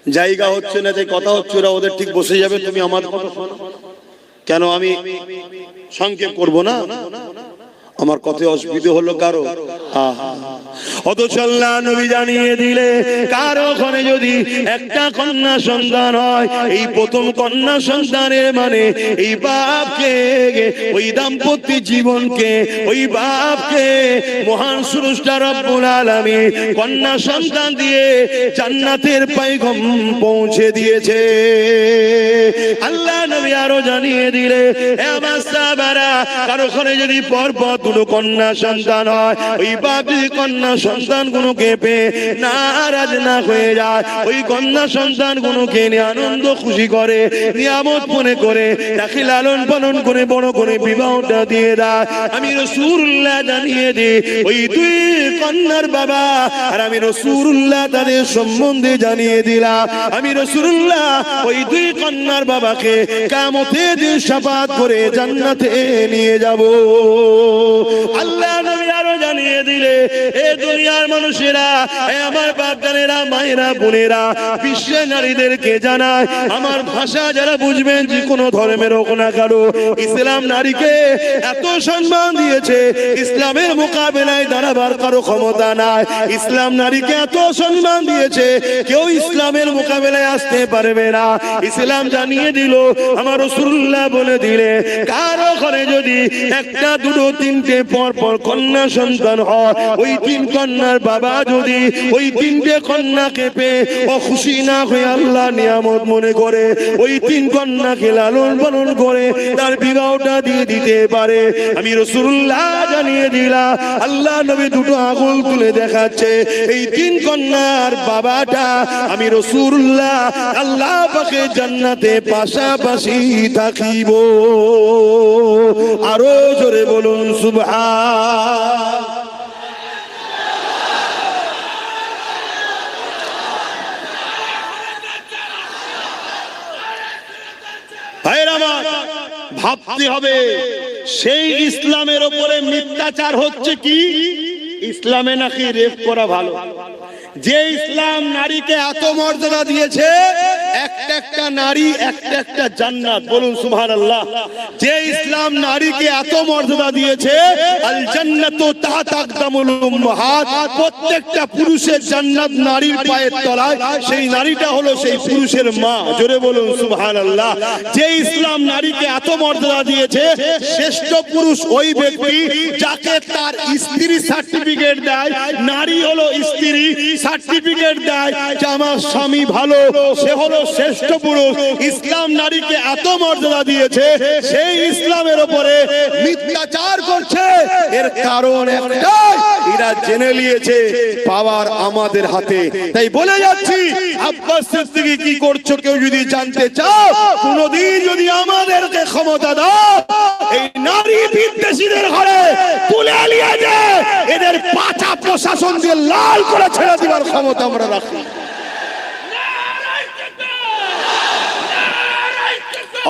B: জায়গা হচ্ছে না, যে কথা হচ্ছে ওরা ওদের ঠিক বসে যাবে, তুমি আমার কথা শোনো। কেন আমি সংক্ষেপ করব না? আমার কথায় অসুবিধা হলো কারো? অথচ আল্লাহ নবী জানিয়ে দিলে কারো ঘরে যদি একটা কন্যা সন্তান হয়, এই প্রথম কন্যা সন্তানের মানে এই বাপকে, ওই দাম্পত্য জীবনকে, ওই বাপকে মহান স্রষ্টা রব্বুল আলামিন কন্যা সন্তান দিয়ে জান্নাতের পয়গাম পৌঁছে দিয়েছে। আল্লাহ নবী আরো জানিয়ে দিলে আমার সাহাবারা কারো ঘরে যদি পরপর দুটো কন্যা সন্তান হয়, ওই বাপি কন্যা সন্তান গুলোকে পেয়ে নারাজ না হয়ে যায়, ওই কন্যা সন্তান গুলোকে নিয়ে আনন্দ খুশি করে, নিয়ামত মনে করে তাকে লালন পালন করে বড় করে বিবাহটা দিয়ে দেয়। আমি রাসূলুল্লাহ জানিয়ে দিই, ওই দুই কন্যার বাবা আর আমি রাসূলুল্লাহ তাদের সম্বন্ধে জানিয়ে দিলাম। আমি রাসূলুল্লাহ ওই দুই কন্যার বাবাকে কিয়ামতের দিন শাফাআত করে জান্নাতে নিয়ে যাব। আল্লাহ নবী আরো জানিয়ে দিলে এ দুনিয়ার মানুষেরা, আমার বাপজানেরা, মায়েরা, বোনেরা, বিশ্বের নারীদেরকে জানায়, আমার ভাষা যারা বুঝবেন, যে কোনো ধর্মের হোক না কারো, ইসলাম নারীকে এত সম্মান দিয়েছে, ইসলামের মোকাবেলায় দাঁড়াবার কারো ক্ষমতা নাই। ইসলাম নারীকে এত সম্মান দিয়েছে, কেউ ইসলামের মোকাবেলায় আসতে পারবে না। ইসলাম জানিয়ে দিল, আমার রাসূলুল্লাহ বলে দিলে কারো ঘরে যদি একটা দুটো তিনটে পর পর কন্যা সন্তান হয়, ওই তিন কন্যার বাবা যদি ওই তিনটে কন্যাকে পেয়ে ও খুশি না হয়ে আল্লাহ নিয়ামত মনে করে ওই তিন কন্যাকে লালন পালন করে তার বিবাহটা দিয়ে দিতে পারে, আমি রাসূলুল্লাহ জানিয়ে দিলাম। আল্লাহ নবী দুটো আঙুল তুলে দেখাচ্ছে, এই তিন কন্যার বাবাটা আমি রাসূলুল্লাহ আল্লাহ পাকে জান্নাতে পাশাপাশি থাকিব। আরো জোরে বলুন সুবহান। ভাবতে হবে সেই ইসলামের ওপরে মিথ্যাচার হচ্ছে কি? ইসলামে নাকি রেপ করা ভালো। যে ইসলাম নারীকে এত মর্যাদা দিয়েছে, একটা একটা নারী একটা একটা জান্নাত, বলুন সুবহানাল্লাহ। যে ইসলাম নারীকে এত মর্যাদা দিয়েছে, আল জান্নাতু তাহতা আকদামুল উম্মাহাত, প্রত্যেকটা পুরুষের জান্নাত নারীর পায়ের তলায়, সেই নারীটা হলো সেই পুরুষের মা, জোরে বলুন সুবহানাল্লাহ। যে ইসলাম নারীকে এত মর্যাদা দিয়েছে, শ্রেষ্ঠ পুরুষ ওই ব্যক্তি যাকে তার স্ত্রী সার্টিফিকেট দেয়, নারী হলো স্ত্রী সার্টিফিকেট দেয় যে আমার স্বামী ভালো, সে হলো শ্রেষ্ঠ পুরুষ। ইসলাম নারীকে এত মর্যাদা দিয়েছে, সেই ইসলামের উপরে মিথ্যাচার করছে। এর কারণ একটাই, এরা জেনে নিয়েছে পাওয়ার আমাদের হাতে। তাই বলে যাচ্ছি, আব্বাস সিদ্দিকী কি করছো কেউ যদি জানতে চাও, কোনদিন যদি আমাদেরকে ক্ষমতা দাও, এই নারী বিদ্বেষীদের ঘরে তুলে নিয়ে যায়, এদের পাছা প্রশাসন দিয়ে লাল করে ছেড়ে দেওয়ার ক্ষমতা আমরা রাখি।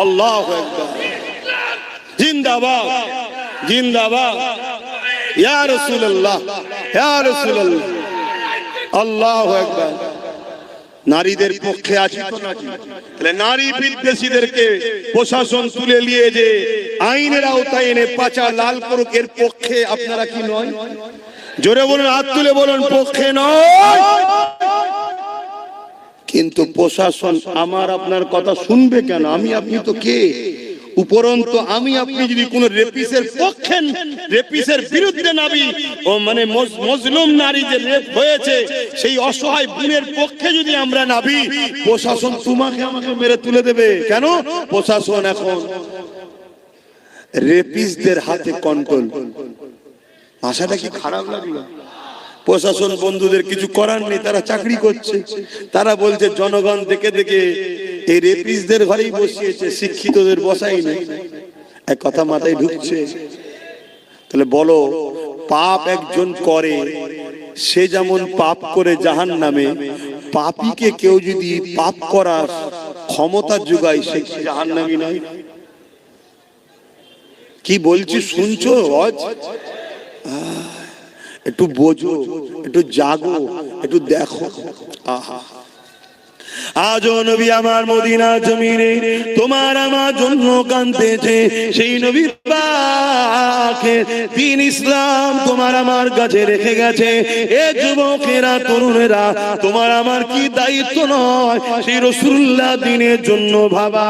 B: আল্লাহু আকবার, জিন্দাবাদ জিন্দাবাদ, ইয়া রাসূলুল্লাহ ইয়া রাসূলুল্লাহ, আল্লাহু আকবার। নারীদের পক্ষে আছি তো নাকি? তাহলে নারী বিদ্বেষীদেরকে প্রশাসন তুলে নিয়ে যে আইনের আওতায় এনে পাচা লাল করুক, এর পক্ষে আপনারা কি নয়? জোরে বলুন, হাত তুলে বলুন, পক্ষে নয়। কিন্তু প্রশাসন আমার আপনার কথা শুনবে কেন? আমি আপনি তো কে? উপরন্তু আমি আপনি যদি কোন রেপিসের পক্ষে, রেপিসের বিরুদ্ধে নাবি, ও মানে মজলুম নারী যে রেপ হয়েছে, সেই অসহায় বোনের পক্ষে যদি আমরা নাবি, প্রশাসন তোমাকে আমাকে মেরে তুলে দেবে কেন? প্রশাসন এখন রেপিসদের হাতে কন্ট্রোল। ভাষাটা কি খারাপ লাগলো? প্রশাসন বন্ধুদের কিছু করার নেই, তারা চাকরি করছে। তারা বলছে জনগণ দেখে দেখে এই রেপিসদের ঘরেই বসিয়েছে, শিক্ষিতদের বসাই নেই। এক কথা মাথায় ঢুকছে? তাহলে বলো, পাপ একজন করে, সে যেমন পাপ করে জাহান্নামে, পাপীকে কেউ যদি পাপ করার ক্ষমতা যোগায়, সে জাহান্নামী নয়? কি বলছি শুনছো? একটু বোঝো, একটু জাগো, একটু দেখো। আহা, আজও নবী আমার মদিনা জমিনে তোমার আমার জন্য কাঁদতেছে। সেই নবী পাকের দ্বীন ইসলাম তোমার আমার কাছে রেখে গেছে। এ যুবকেরা, তরুণেরা, তোমার আমার কি দায়িত্ব নয় সেই রাসূলুল্লাহ দ্বীনের জন্য ভাবা?